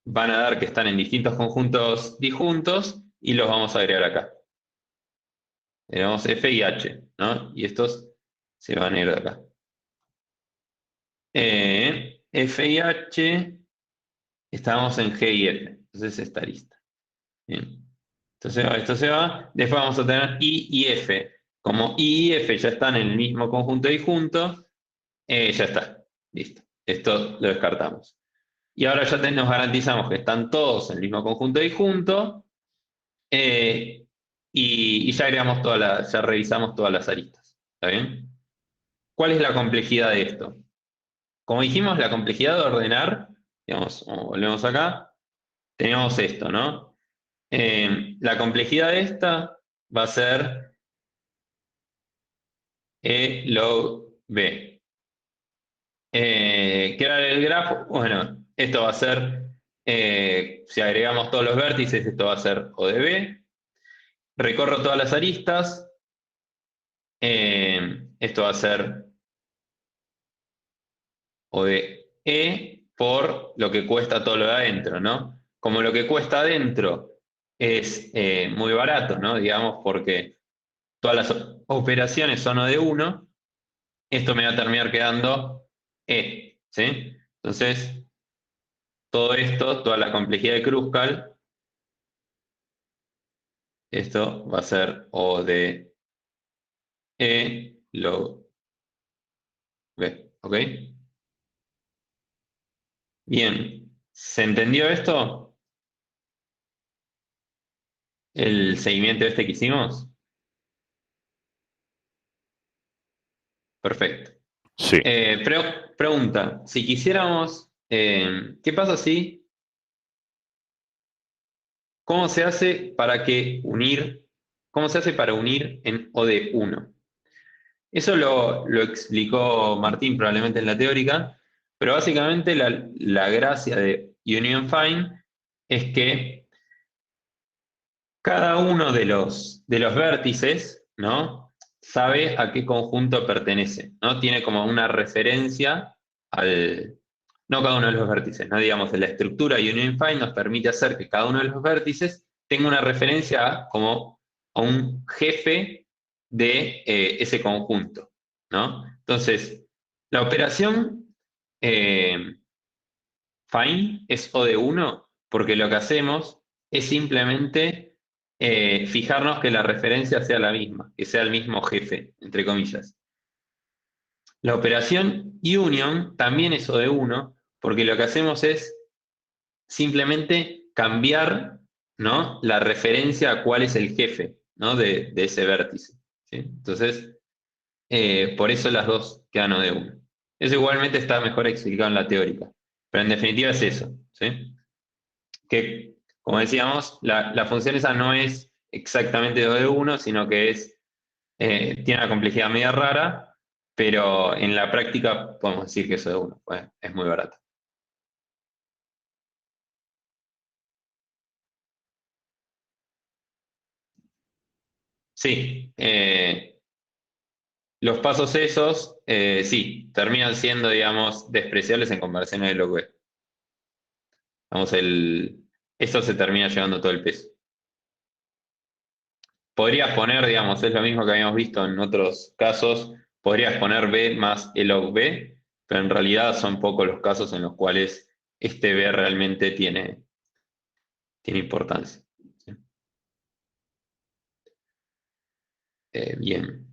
van a dar que están en distintos conjuntos disjuntos y los vamos a agregar acá. Tenemos F y H, ¿no? Y estos se van a ir de acá. F y H, estamos en G y F, entonces esta lista. Bien. Entonces esto se va. Después vamos a tener I y F. Como I y F ya están en el mismo conjunto disjunto, ya está. Listo. Esto lo descartamos. Y ahora ya nos garantizamos que están todos en el mismo conjunto disjunto. Y ya agregamos ya revisamos todas las aristas. ¿Está bien? ¿Cuál es la complejidad de esto? Como dijimos, la complejidad de ordenar, digamos, volvemos acá, tenemos esto, ¿no? La complejidad de esta va a ser E log B. ¿Qué era el grafo? Bueno, esto va a ser, si agregamos todos los vértices, esto va a ser O de B. Recorro todas las aristas. esto va a ser O de E por lo que cuesta todo lo de adentro, ¿no? Como lo que cuesta adentro es muy barato, ¿no? Digamos, porque todas las operaciones son O de 1, esto me va a terminar quedando E, ¿sí? Entonces, todo esto, toda la complejidad de Kruskal, esto va a ser O de E log B, ¿ok? Bien, ¿se entendió esto? El seguimiento este que hicimos. Perfecto. Sí. Pregunta, si quisiéramos, ¿qué pasa si, cómo se hace para que unir, cómo se hace para unir en O de 1? Eso lo explicó Martín probablemente en la teórica, pero básicamente la gracia de Union Fine es que cada uno de los vértices, ¿no? Sabe a qué conjunto pertenece, ¿no? Tiene como una referencia al, no cada uno de los vértices, ¿no? Digamos, la estructura Union Fine nos permite hacer que cada uno de los vértices tenga una referencia como a un jefe de ese conjunto, ¿no? Entonces, la operación Fine es O de 1 porque lo que hacemos es simplemente fijarnos que la referencia sea la misma, que sea el mismo jefe, entre comillas. La operación union también es O de 1 porque lo que hacemos es simplemente cambiar, ¿no? La referencia a cuál es el jefe, ¿no? de ese vértice, ¿sí? Entonces, por eso las dos quedan O de 1. Eso igualmente está mejor explicado en la teórica, pero en definitiva es eso, ¿sí? Que, como decíamos, la función esa no es exactamente O de 1, sino que tiene una complejidad media rara, pero en la práctica podemos decir que es O de 1, pues, es muy barato. Sí, los pasos esos, sí, terminan siendo, digamos, despreciables en comparación a lo que vamos, esto se termina llevando todo el peso. Podrías poner, digamos, es lo mismo que habíamos visto en otros casos, podrías poner B más E log B, pero en realidad son pocos los casos en los cuales este B realmente tiene importancia. ¿Sí? Bien.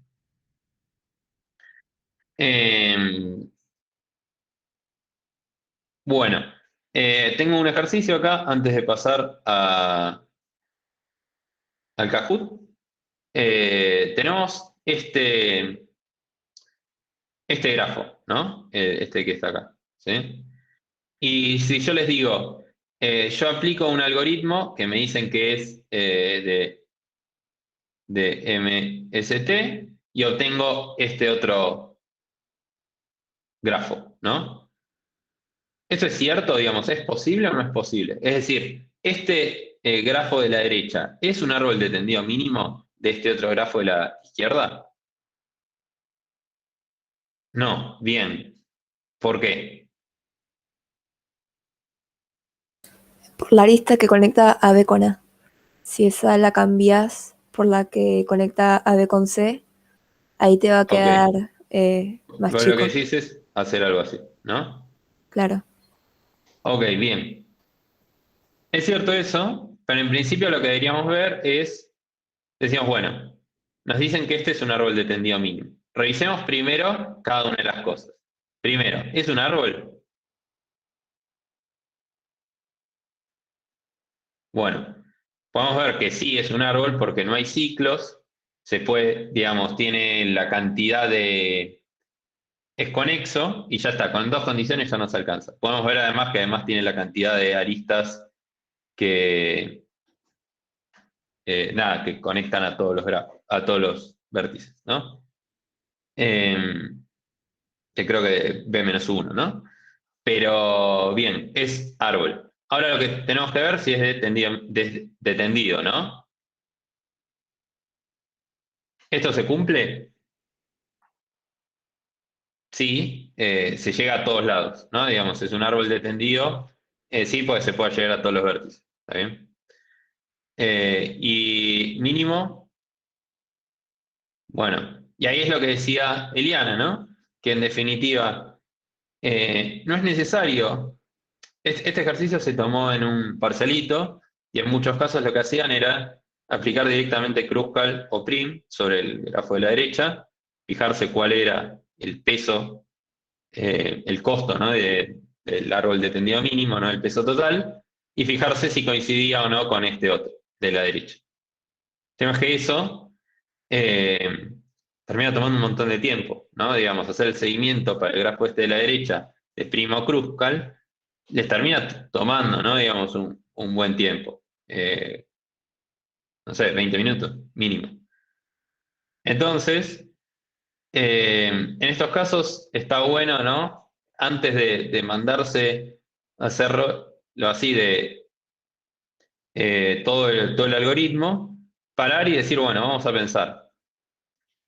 Bueno, tengo un ejercicio acá antes de pasar al Kahoot. Tenemos este grafo, ¿no? Este que está acá, ¿sí? Y si yo les digo, yo aplico un algoritmo que me dicen que es de MST y obtengo este otro grafo, ¿no? ¿Esto es cierto, digamos? ¿Es posible o no es posible? Es decir, este grafo de la derecha, ¿es un árbol de tendido mínimo de este otro grafo de la izquierda? No, bien. ¿Por qué? Por la arista que conecta a B con A. Si esa la cambias por la que conecta a B con C, ahí te va a Ok. quedar más Vos lo que chico. decís es hacer algo así, ¿no? Claro. Ok, bien. Es cierto eso, pero en principio lo que deberíamos ver es, decimos, bueno, nos dicen que este es un árbol de tendido mínimo. Revisemos primero cada una de las cosas. Primero, ¿es un árbol? Bueno, podemos ver que sí es un árbol porque no hay ciclos, se puede, digamos, tiene la cantidad de... es conexo y ya está, con dos condiciones ya nos alcanza. Podemos ver además que además tiene la cantidad de aristas que, nada, que conectan a todos los grafos, a todos los vértices, ¿no? Que creo que B-1, ¿no? Pero bien, es árbol. Ahora lo que tenemos que ver si es de tendido, ¿no? ¿Esto se cumple? sí, se llega a todos lados, ¿no? Digamos, es un árbol de tendido, sí, pues se puede llegar a todos los vértices, ¿está bien? Y mínimo, bueno, y ahí es lo que decía Eliana, ¿no? Que en definitiva, no es necesario. Este ejercicio se tomó en un parcelito y en muchos casos lo que hacían era aplicar directamente Kruskal o Prim sobre el grafo de la derecha, fijarse cuál era el peso, el costo, ¿no? del árbol de tendido mínimo, ¿no? El peso total, y fijarse si coincidía o no con este otro de la derecha. El tema es que eso eh, termina tomando un montón de tiempo, ¿no? Digamos, hacer el seguimiento para el grafo este de la derecha de Primo Kruskal les termina tomando, ¿no? Digamos, un buen tiempo. No sé, 20 minutos mínimo. Entonces, en estos casos está bueno, ¿no? Antes de mandarse a hacerlo así de todo el algoritmo, parar y decir, bueno, vamos a pensar.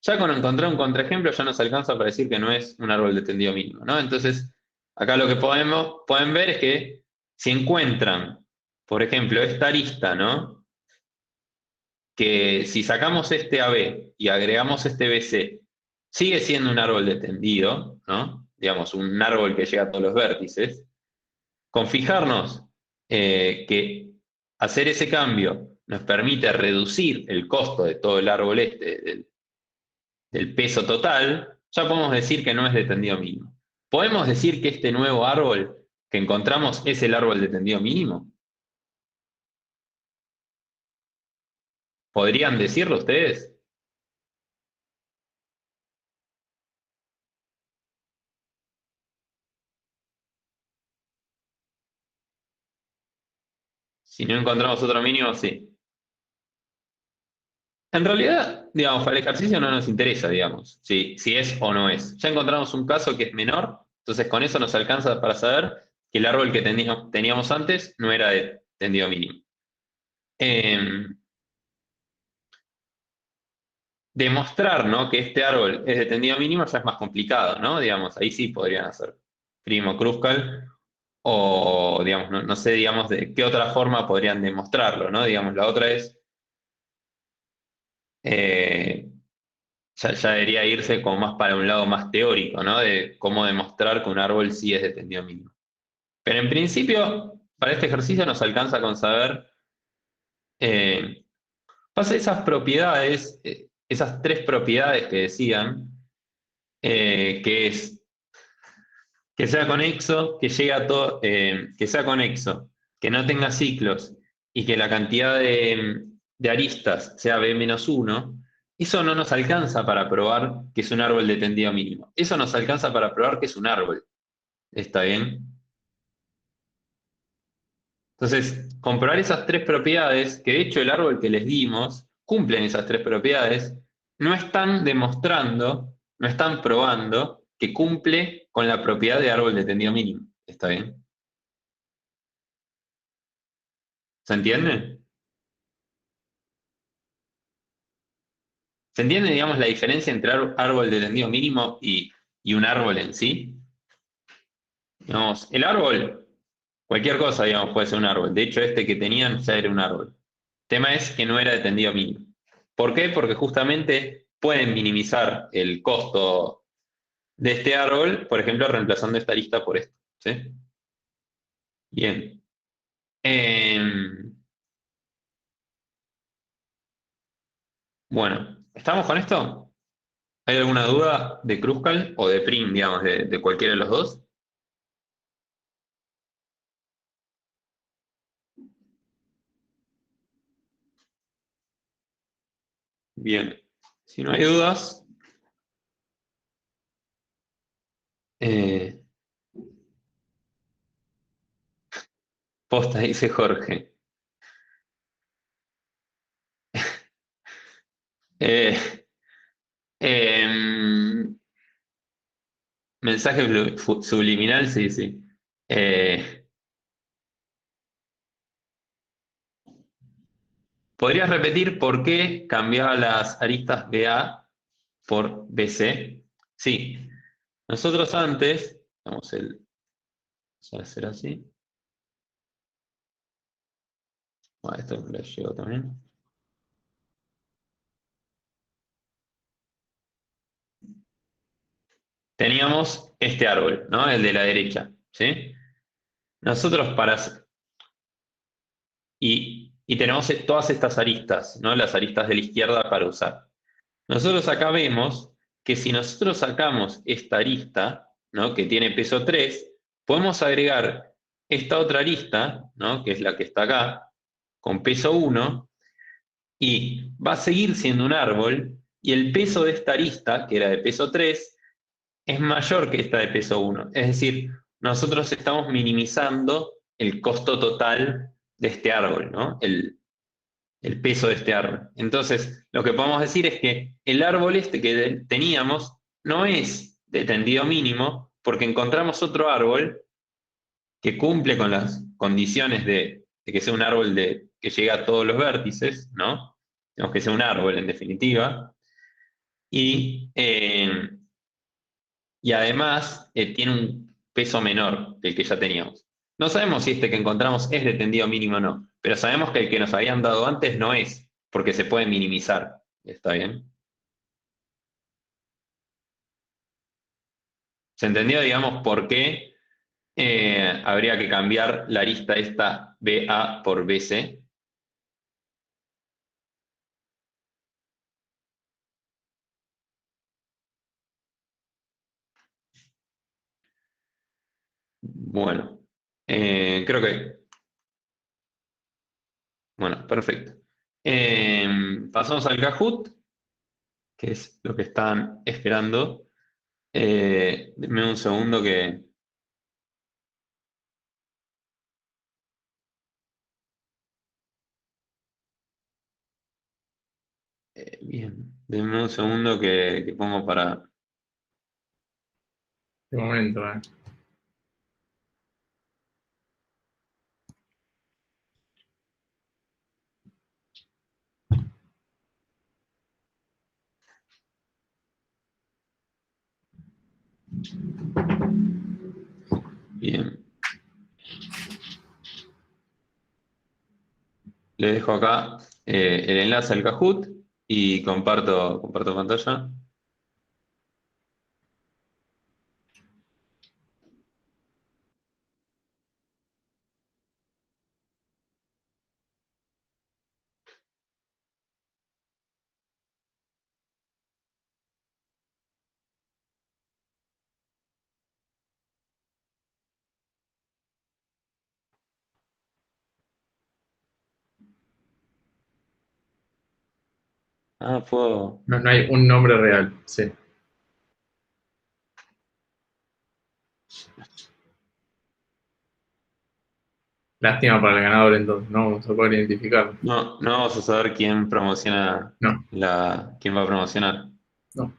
Ya con encontrar un contraejemplo ya nos alcanza para decir que no es un árbol de tendido mínimo, ¿no? Entonces, acá lo que pueden ver es que si encuentran, por ejemplo, esta arista, ¿no? Que si sacamos este AB y agregamos este BC, sigue siendo un árbol de tendido, ¿no? Digamos, un árbol que llega a todos los vértices. Con fijarnos que hacer ese cambio nos permite reducir el costo de todo el árbol este, del peso total, ya podemos decir que no es de tendido mínimo. ¿Podemos decir que este nuevo árbol que encontramos es el árbol de tendido mínimo? ¿Podrían decirlo ustedes? Si no encontramos otro mínimo, sí. En realidad, digamos, para el ejercicio no nos interesa, digamos, si es o no es. Ya encontramos un caso que es menor, entonces con eso nos alcanza para saber que el árbol que teníamos antes no era de tendido mínimo. Demostrar, ¿no? que este árbol es de tendido mínimo ya es más complicado, ¿no? Digamos, ahí sí podrían hacer Primo Kruskal o, digamos, no sé, digamos, de qué otra forma podrían demostrarlo, ¿no? Digamos, la otra es, eh, ya debería irse como más para un lado más teórico, ¿no? De cómo demostrar que un árbol sí es de tendido mínimo. Pero en principio, para este ejercicio nos alcanza con saber, eh, pasa esas propiedades, esas tres propiedades que decían, que es que sea conexo, que llegue a todo, que sea conexo, que no tenga ciclos y que la cantidad de aristas sea b-1, eso no nos alcanza para probar que es un árbol de tendido mínimo. Eso nos alcanza para probar que es un árbol. ¿Está bien? Entonces, comprobar esas tres propiedades, que de hecho el árbol que les dimos cumplen esas tres propiedades, no están demostrando, no están probando que cumple con la propiedad de árbol de tendido mínimo. ¿Está bien? ¿Se entiende? ¿Se entiende, digamos, la diferencia entre árbol de tendido mínimo y un árbol en sí? Digamos, el árbol, cualquier cosa, digamos, puede ser un árbol. De hecho, este que tenían ya era un árbol. El tema es que no era de tendido mínimo. ¿Por qué? Porque justamente pueden minimizar el costo de este árbol, por ejemplo, reemplazando esta lista por esto. ¿Sí? Bien. Bueno, ¿estamos con esto? ¿Hay alguna duda de Kruskal o de Prim, digamos, de cualquiera de los dos? Bien. Si no hay dudas, eh, posta, dice Jorge. Eh, em, mensaje subliminal, sí, sí. Eh, ¿Podrías repetir por qué cambiaba las aristas BA por BC? Sí. Nosotros antes, vamos a hacer así. Bueno, esto lo llevo también. Teníamos este árbol, ¿no? El de la derecha, ¿sí? Nosotros y tenemos todas estas aristas, ¿no? Las aristas de la izquierda para usar. Nosotros acá vemos que si nosotros sacamos esta arista, ¿no? Que tiene peso 3, podemos agregar esta otra arista, ¿no? Que es la que está acá, con peso 1, y va a seguir siendo un árbol, y el peso de esta arista, que era de peso 3, es mayor que esta de peso 1. Es decir, nosotros estamos minimizando el costo total de este árbol, ¿no? El peso de este árbol. Entonces, lo que podemos decir es que el árbol este que teníamos no es de tendido mínimo porque encontramos otro árbol que cumple con las condiciones de que sea un árbol que llega a todos los vértices, ¿no? Tenemos que sea un árbol en definitiva. Y además tiene un peso menor del que ya teníamos. No sabemos si este que encontramos es de tendido mínimo o no, pero sabemos que el que nos habían dado antes no es, porque se puede minimizar. ¿Está bien? ¿Se entendió, digamos, por qué habría que cambiar la arista esta BA por BC? Bueno, creo que... Bueno, perfecto. Pasamos al Kahoot, que es lo que están esperando. Denme un segundo que... bien, denme un segundo que pongo para... De momento, Bien. Le dejo acá el enlace al Kahoot y comparto pantalla. Ah, puedo... no hay un nombre real, sí. Lástima para el ganador entonces, no vamos a poder identificarlo. No, no vamos a saber quién promociona No, quién va a promocionar. no.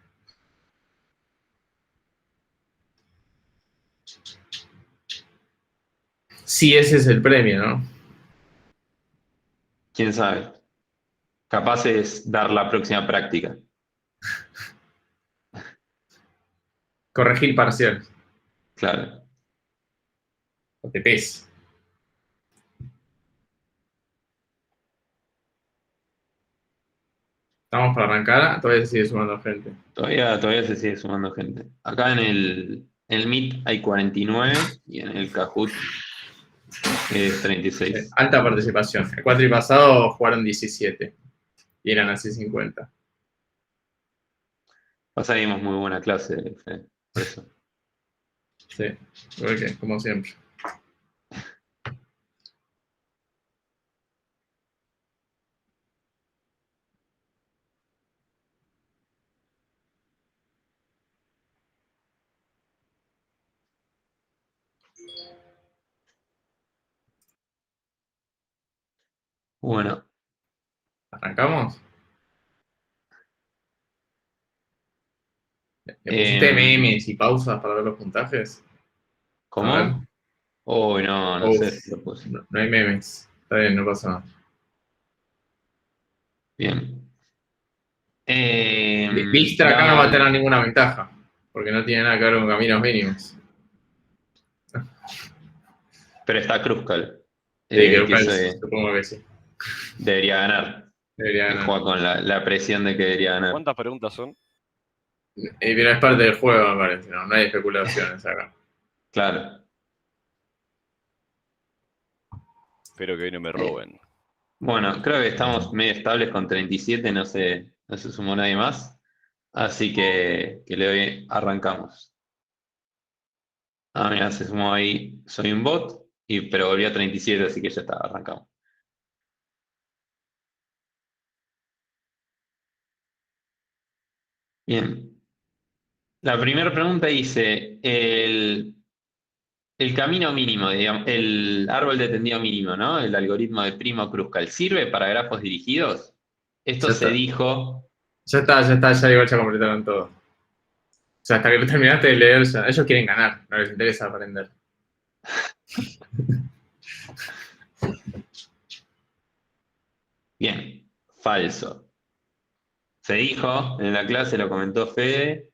Sí, ese es el premio, ¿no? ¿Quién sabe? Capaz es dar la próxima práctica. Corregir parciales, Claro. o TPs. Estamos para arrancar, todavía se sigue sumando gente. Todavía se sigue sumando gente. Acá en el Meet hay 49 y en el Kahoot es 36. Alta participación. El cuatri pasado jugaron 17 y eran así 50. Pasa que dimos muy buena clase, Fede, por eso. Sí, creo que como siempre. Bueno, ¿Arrancamos? ¿Le pusiste memes y pausas para ver los puntajes? A ver. ¿cómo? Uy, no Uf, sé si lo puse. no hay memes. Está bien, no pasa nada. Bien. Dijkstra acá no va a tener ninguna ventaja. porque no tiene nada que ver con caminos mínimos. Pero está Kruskal, Sí, creo que que eso supongo que sí. debería ganar. Debería Que ganar. juega con la presión de que debería ganar. ¿Cuántas preguntas son? Pero es parte del juego, me parece. No hay especulaciones acá. Claro. Espero que hoy no me roben. Bueno, creo que estamos medio estables con 37, no se sumó nadie más. Así que le doy, arrancamos. Ah, mira, se sumó ahí, soy un bot, pero volvió a 37, así que ya está, arrancamos. Bien. La primera pregunta dice, el camino mínimo, digamos, el árbol de tendido mínimo, ¿no? El algoritmo de Primo-Kruskal, ¿sirve para grafos dirigidos? Esto Ya se está. dijo, Ya igual ya completaron todo. O sea, hasta que terminaste de leer, ya, ellos quieren ganar, no les interesa aprender. bien, falso. Se dijo, en la clase lo comentó Fede,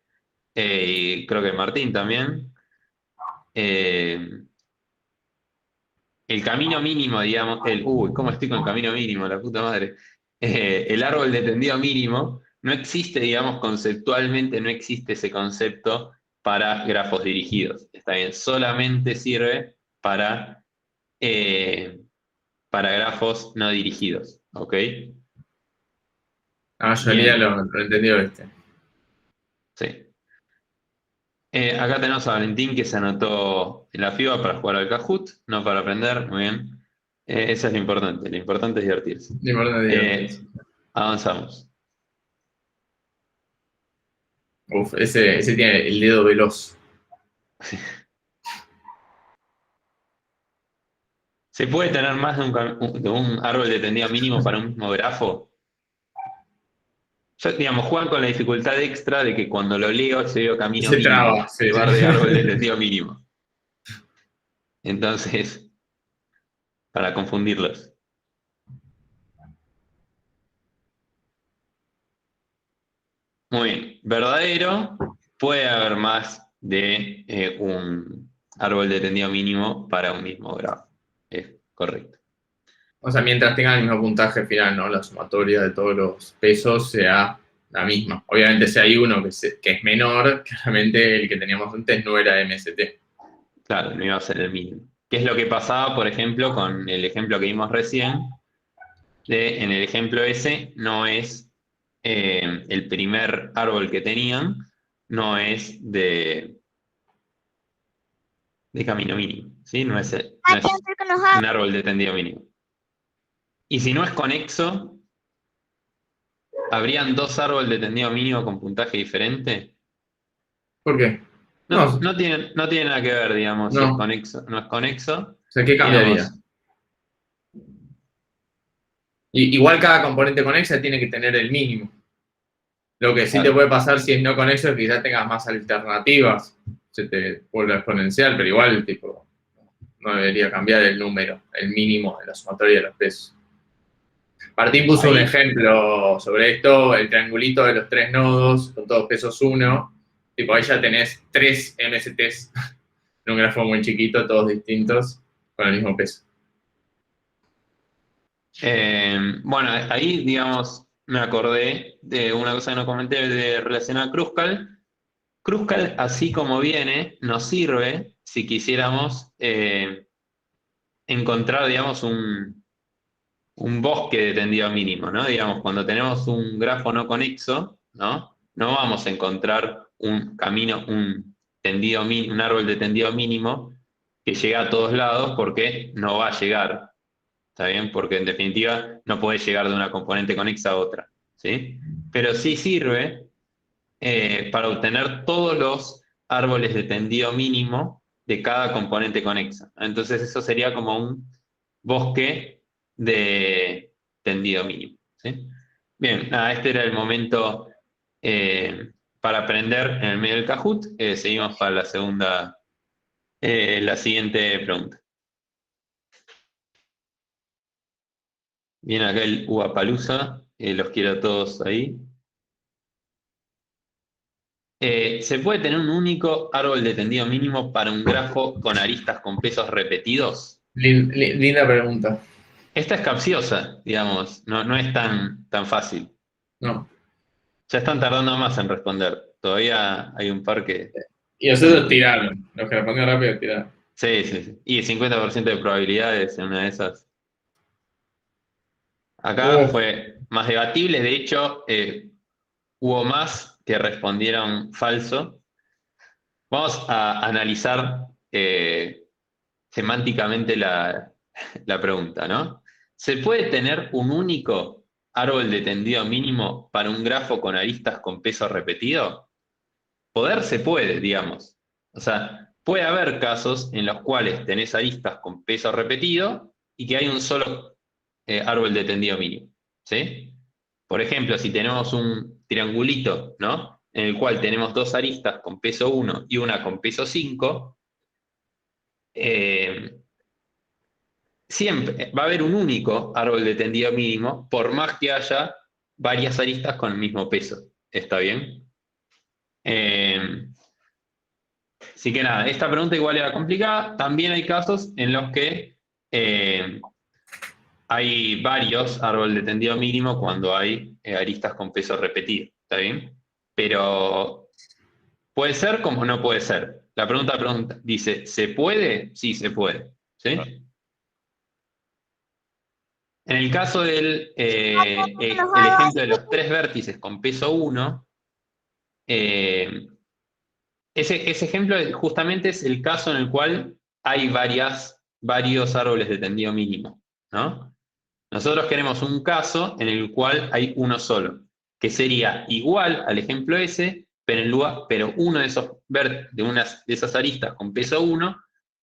y creo que Martín también, eh, el camino mínimo, digamos, ¿cómo estoy con el camino mínimo? La puta madre. El árbol de tendido mínimo no existe, digamos, conceptualmente no existe ese concepto para grafos dirigidos. Está bien, solamente sirve eh, para grafos no dirigidos. ¿Ok? La mayoría Bien, lo entendió este. sí. Acá tenemos a Valentín que se anotó en la FIBA para jugar al Kahoot, no para aprender, muy bien. Eso es lo importante es divertirse. Ni modo de divertirse. Avanzamos. Uf, ese tiene el dedo veloz. ¿Se puede tener más de un árbol de tendido mínimo para un mismo grafo? Yo, digamos, juegan con la dificultad extra de que cuando lo leo se veo camino Se mínimo traba, en sí, lugar de árbol de sí. tendido mínimo. Entonces, para confundirlos. Muy bien. Verdadero, puede haber más de un árbol de tendido mínimo para un mismo grafo. Es correcto. O sea, mientras tenga el mismo puntaje final, ¿no? La sumatoria de todos los pesos sea la misma. Obviamente, si hay uno que es menor, claramente el que teníamos antes no era MST. Claro, no iba a ser el mínimo. ¿Qué es lo que pasaba, por ejemplo, con el ejemplo que vimos recién? En el ejemplo ese, no es el primer árbol que tenían, no es de camino mínimo, ¿sí? No es un árbol de tendido mínimo. Y si no es conexo, ¿habrían dos árboles de tendido mínimo con puntaje diferente? ¿Por qué? No, No, no tiene nada que ver, digamos, si es no. conexo, no es conexo. O sea, ¿qué cambiaría? Digamos, Igual cada componente conexa tiene que tener el mínimo. Lo que sí te claro, puede pasar si es no conexo es que ya tengas más alternativas. Se te vuelve exponencial, pero igual, tipo, no debería cambiar el número, el mínimo de la sumatoria de los pesos. Martín puso un ahí, ejemplo sobre esto, el triangulito de los tres nodos, con todos pesos 1. Tipo, ahí ya tenés 3 MSTs en un grafo muy chiquito, todos distintos, con el mismo peso. bueno, ahí, digamos, me acordé de una cosa que no comenté relacionada a Kruskal. Kruskal, así como viene, nos sirve si quisiéramos encontrar, digamos, un bosque de tendido mínimo, ¿no? Digamos, cuando tenemos un grafo no conexo, ¿no? No vamos a encontrar un camino, un árbol de tendido mínimo que llegue a todos lados porque no va a llegar, ¿está bien? Porque en definitiva no puede llegar de una componente conexa a otra, ¿sí? Pero sí sirve para obtener todos los árboles de tendido mínimo de cada componente conexa. Entonces eso sería como un bosque de tendido mínimo, ¿sí? Bien, nada, este era el momento para aprender en el medio del Kahoot. Seguimos para la siguiente pregunta. Bien, acá el Uapalusa, los quiero a todos ahí. ¿Se puede tener un único árbol de tendido mínimo para un grafo con aristas con pesos repetidos? Linda pregunta. Esta es capciosa, digamos, no es tan fácil. No. Ya están tardando más en responder. Todavía hay un par que... Y nosotros tiraron. Los que respondieron rápido tiraron. Sí. Y 50% de probabilidades en una de esas. Acá fue más debatible. De hecho, hubo más que respondieron falso. Vamos a analizar semánticamente la pregunta, ¿no? ¿Se puede tener un único árbol de tendido mínimo para un grafo con aristas con peso repetido? Poder se puede, digamos. O sea, puede haber casos en los cuales tenés aristas con peso repetido y que hay un solo árbol de tendido mínimo, ¿sí? Por ejemplo, si tenemos un triangulito, ¿no? En el cual tenemos dos aristas con peso 1 y una con peso 5, siempre va a haber un único árbol de tendido mínimo, por más que haya varias aristas con el mismo peso. ¿Está bien? Así que nada, esta pregunta igual era complicada. También hay casos en los que hay varios árboles de tendido mínimo cuando hay aristas con peso repetido. ¿Está bien? Pero puede ser como no puede ser. La pregunta dice, ¿se puede? Sí, se puede. ¿Sí? En el caso del el ejemplo de los 3 vértices con peso 1, ese ejemplo justamente es el caso en el cual hay varios árboles de tendido mínimo, ¿no? Nosotros queremos un caso en el cual hay uno solo, que sería igual al ejemplo ese, pero uno de esas aristas con peso 1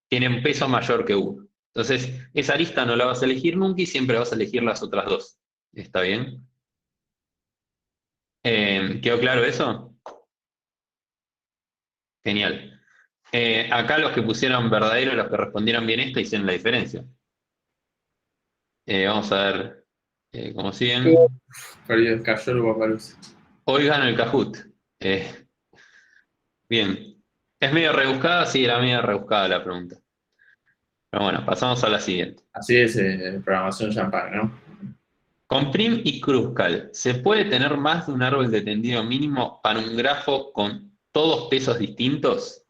tiene un peso mayor que 1. Entonces, esa arista no la vas a elegir nunca y siempre vas a elegir las otras dos. ¿Está bien? ¿Quedó claro eso? Genial. Acá los que pusieron verdadero, los que respondieron bien esta, hicieron la diferencia. Vamos a ver cómo siguen. Perdió, cayó el Guapaluz. Hoy gana el Kahoot. Bien. ¿Es medio rebuscada? Sí, era medio rebuscada la pregunta. Pero bueno, pasamos a la siguiente. Así es programación champán, ¿no? Con prim y Kruskal, ¿se puede tener más de un árbol de tendido mínimo para un grafo con todos pesos distintos?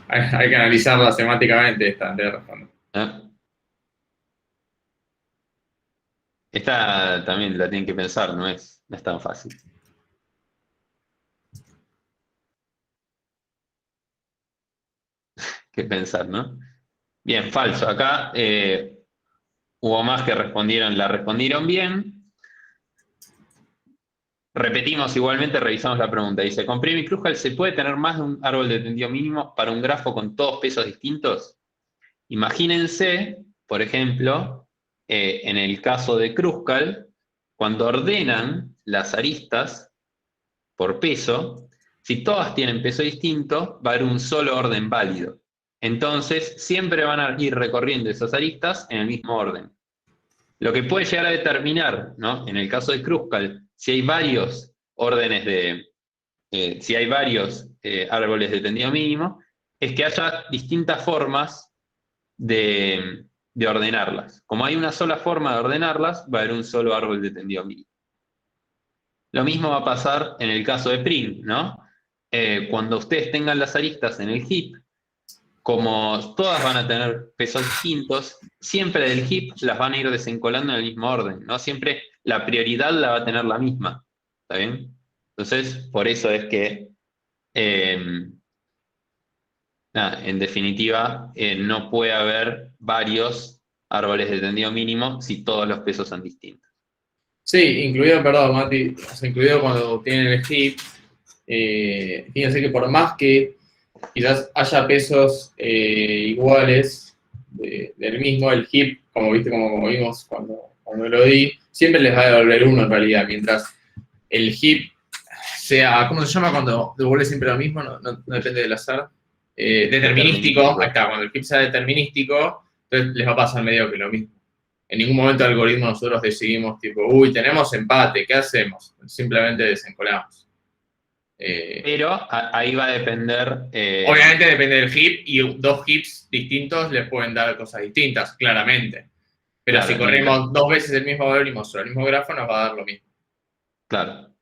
Hay que analizarla semáticamente esta antes de responder. Esta también la tienen que pensar, no es tan fácil. Que pensar, ¿no? Bien, falso. Acá hubo más que la respondieron bien. Repetimos igualmente, revisamos la pregunta. Dice, con prim y Kruskal, ¿se puede tener más de un árbol de tendido mínimo para un grafo con todos pesos distintos? Imagínense, por ejemplo, en el caso de Kruskal, cuando ordenan las aristas por peso, si todas tienen peso distinto, va a haber un solo orden válido. Entonces, siempre van a ir recorriendo esas aristas en el mismo orden. Lo que puede llegar a determinar, ¿no? En el caso de Kruskal, si hay varios si hay varios árboles de tendido mínimo, es que haya distintas formas de ordenarlas. Como hay una sola forma de ordenarlas, va a haber un solo árbol de tendido mínimo. Lo mismo va a pasar en el caso de prim, ¿no? Cuando ustedes tengan las aristas en el heap, como todas van a tener pesos distintos, siempre del heap las van a ir desencolando en el mismo orden, ¿no? Siempre la prioridad la va a tener la misma, ¿está bien? Entonces, por eso es que, en definitiva, no puede haber varios árboles de tendido mínimo si todos los pesos son distintos. Sí, incluido, perdón, Mati, incluido cuando tienen el heap, fíjense que por más que quizás haya pesos iguales del mismo, el heap, como vimos cuando lo di, siempre les va a devolver uno en realidad, mientras el heap sea, ¿cómo se llama cuando devuelve siempre lo mismo? No depende del azar. Determinístico, ahí está, cuando el heap sea determinístico, entonces les va a pasar medio que lo mismo. En ningún momento del algoritmo nosotros decidimos, tipo, uy, tenemos empate, ¿qué hacemos? Simplemente desencolamos. Pero ahí va a depender. Obviamente depende del heap y 2 heaps distintos les pueden dar cosas distintas, claramente. Pero Claro, si corrimos 2 veces el mismo algoritmo sobre el mismo grafo, nos va a dar lo mismo. Claro.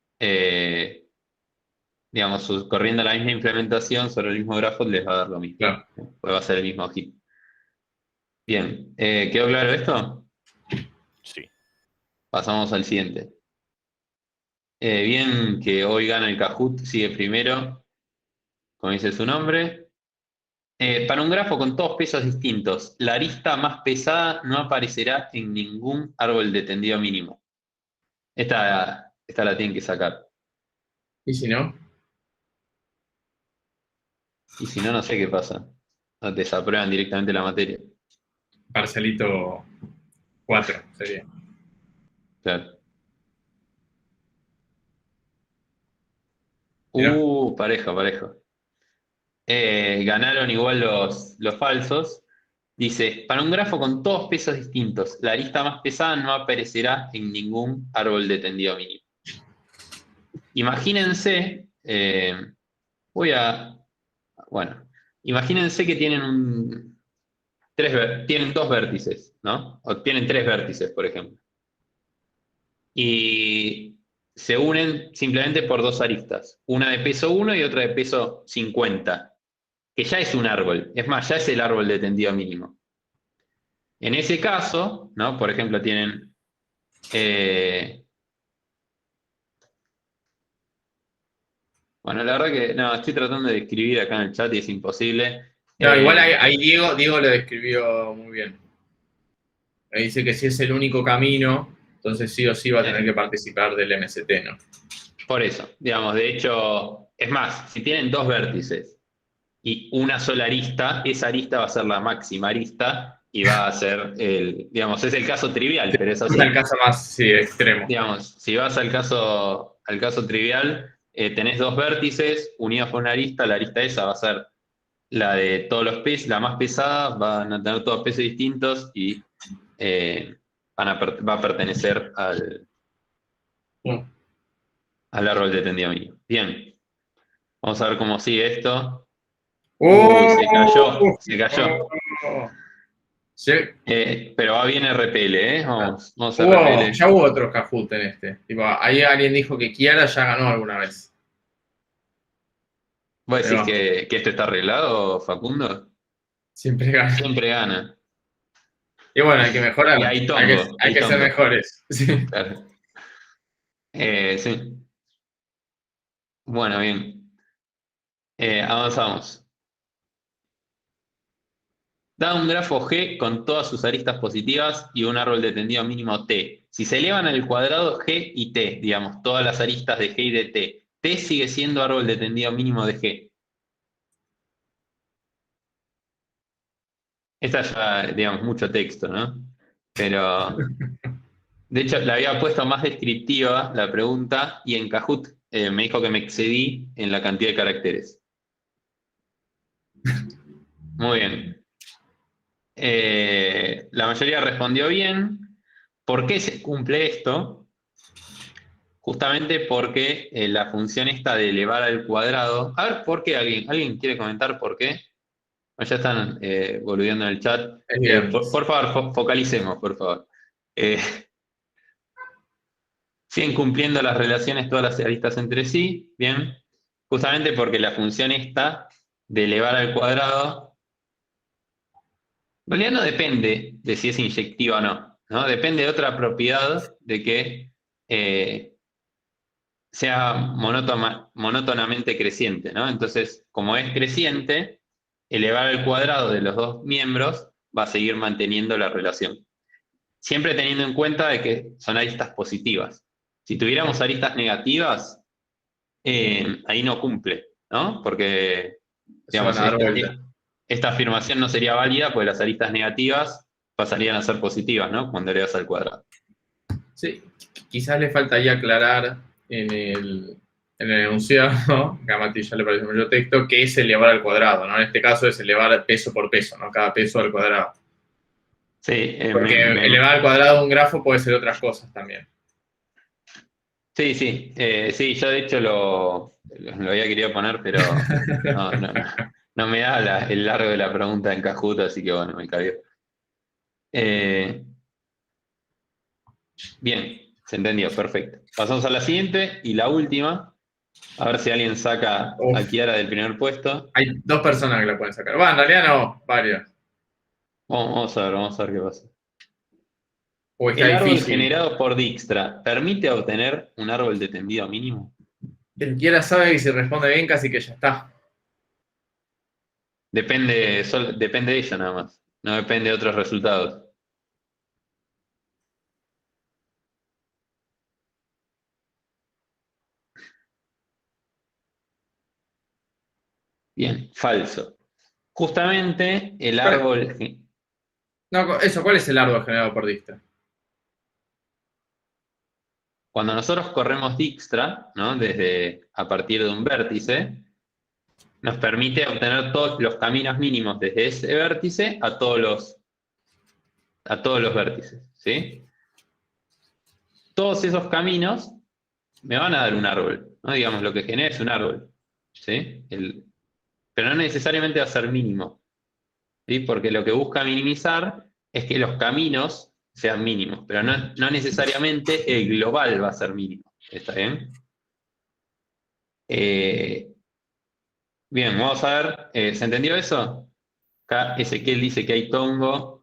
Digamos, corriendo la misma implementación sobre el mismo grafo les va a dar lo mismo. Claro. Pues va a ser el mismo heap. Bien. ¿Quedó claro esto? Sí. Pasamos al siguiente. Bien que hoy gana el Kahoot, sigue primero, como dice su nombre. Para un grafo con todos pesos distintos, la arista más pesada no aparecerá en ningún árbol de tendido mínimo. Esta la tienen que sacar. ¿Y si no? Y si no, no sé qué pasa. No, desaprueban directamente la materia. Parcialito 4 sería. Claro. Mirá. Parejo. Ganaron igual los falsos. Dice, para un grafo con todos pesos distintos, la arista más pesada no aparecerá en ningún árbol de tendido mínimo. Imagínense, imagínense que tienen 2 vértices, ¿no? O tienen 3 vértices, por ejemplo. Y se unen simplemente por 2 aristas, una de peso 1 y otra de peso 50, que ya es un árbol, es más, ya es el árbol de tendido mínimo. En ese caso, ¿no? Por ejemplo, tienen bueno, la verdad que no, estoy tratando de escribir acá en el chat y es imposible. No, igual ahí Diego lo describió muy bien. Ahí dice que si es el único camino, entonces sí o sí va a tener que participar del MST, ¿no? Por eso, digamos, de hecho, es más, si tienen 2 vértices y una sola arista, esa arista va a ser la máxima arista y va a ser digamos, es el caso trivial, pero es así. Es el caso más sí, extremo. Digamos, si vas al caso trivial, tenés 2 vértices unidos por una arista, la arista esa va a ser la de todos los pesos, la más pesada, van a tener todos pesos distintos y va a pertenecer al árbol de tendido mínimo. Bien, vamos a ver cómo sigue esto. Se cayó. Sí. Pero va bien RPL, ¿eh? Vamos a RPL. Ya hubo otro Kahoot en este. Tipo, ahí alguien dijo que Kiara ya ganó alguna vez. ¿Vos decís Pero que esto está arreglado, Facundo? siempre gana. Siempre gana. Y bueno, hay que mejorar. Y hay tongo. Hay que ser mejores. Sí. Claro. Sí. Bueno, bien. Avanzamos. Da un grafo G con todas sus aristas positivas y un árbol de tendido mínimo T. Si se elevan al cuadrado G y T, digamos, todas las aristas de G y de T, T sigue siendo árbol de tendido mínimo de G. Esta ya, digamos, mucho texto, ¿no? Pero, de hecho, la había puesto más descriptiva la pregunta y en Kahoot me dijo que me excedí en la cantidad de caracteres. Muy bien. La mayoría respondió bien. ¿Por qué se cumple esto? Justamente porque la función esta de elevar al cuadrado. A ver, ¿por qué? ¿Alguien quiere comentar por qué? Ya están boludeando en el chat. Por favor, focalicemos, por favor. Siguen cumpliendo las relaciones todas las aristas entre sí. Bien. Justamente porque la función esta de elevar al cuadrado, en realidad no depende de si es inyectiva o no, ¿no? Depende de otra propiedad de que sea monótonamente creciente, ¿no? Entonces, como es creciente, elevar al cuadrado de los 2 miembros va a seguir manteniendo la relación. Siempre teniendo en cuenta de que son aristas positivas. Si tuviéramos aristas negativas, ahí no cumple, ¿no? Porque, digamos, esta afirmación no sería válida porque las aristas negativas pasarían a ser positivas, ¿no? Cuando elevas al cuadrado. Sí, quizás le falta ahí aclarar en el enunciado, que a Mati ya le parece mucho texto, que es elevar al cuadrado, ¿no? En este caso es elevar peso por peso, ¿no? Cada peso al cuadrado. Sí, porque elevar al cuadrado un grafo puede ser otras cosas también. Sí, sí. Sí, yo de hecho lo había querido poner, pero no me da el largo de la pregunta en Kahoot, así que bueno, me cabió. Bien, se entendió, perfecto. Pasamos a la siguiente y la última. A ver si alguien saca Uf, a Kiara del primer puesto. hay 2 personas que la pueden sacar. Bueno, en realidad no, varios. Vamos a ver qué pasa. O está El árbol difícil. generado por Dijkstra ¿permite obtener un árbol de tendido mínimo? El quiera sabe y si responde bien, casi que ya está. Depende de ello nada más. No depende de otros resultados. Bien, falso. Justamente el ¿Cuál- árbol, No, eso, ¿cuál es el árbol generado por Dijkstra? cuando nosotros corremos Dijkstra, ¿no? Desde a partir de un vértice, nos permite obtener todos los caminos mínimos desde ese vértice a todos los vértices, ¿sí? Todos esos caminos me van a dar un árbol, ¿no? Digamos, lo que genera es un árbol, ¿sí? Pero no necesariamente va a ser mínimo, ¿sí? Porque lo que busca minimizar es que los caminos sean mínimos, pero no necesariamente el global va a ser mínimo, ¿está bien? Bien, vamos a ver, ¿se entendió eso? Acá Ezequiel dice que hay tongo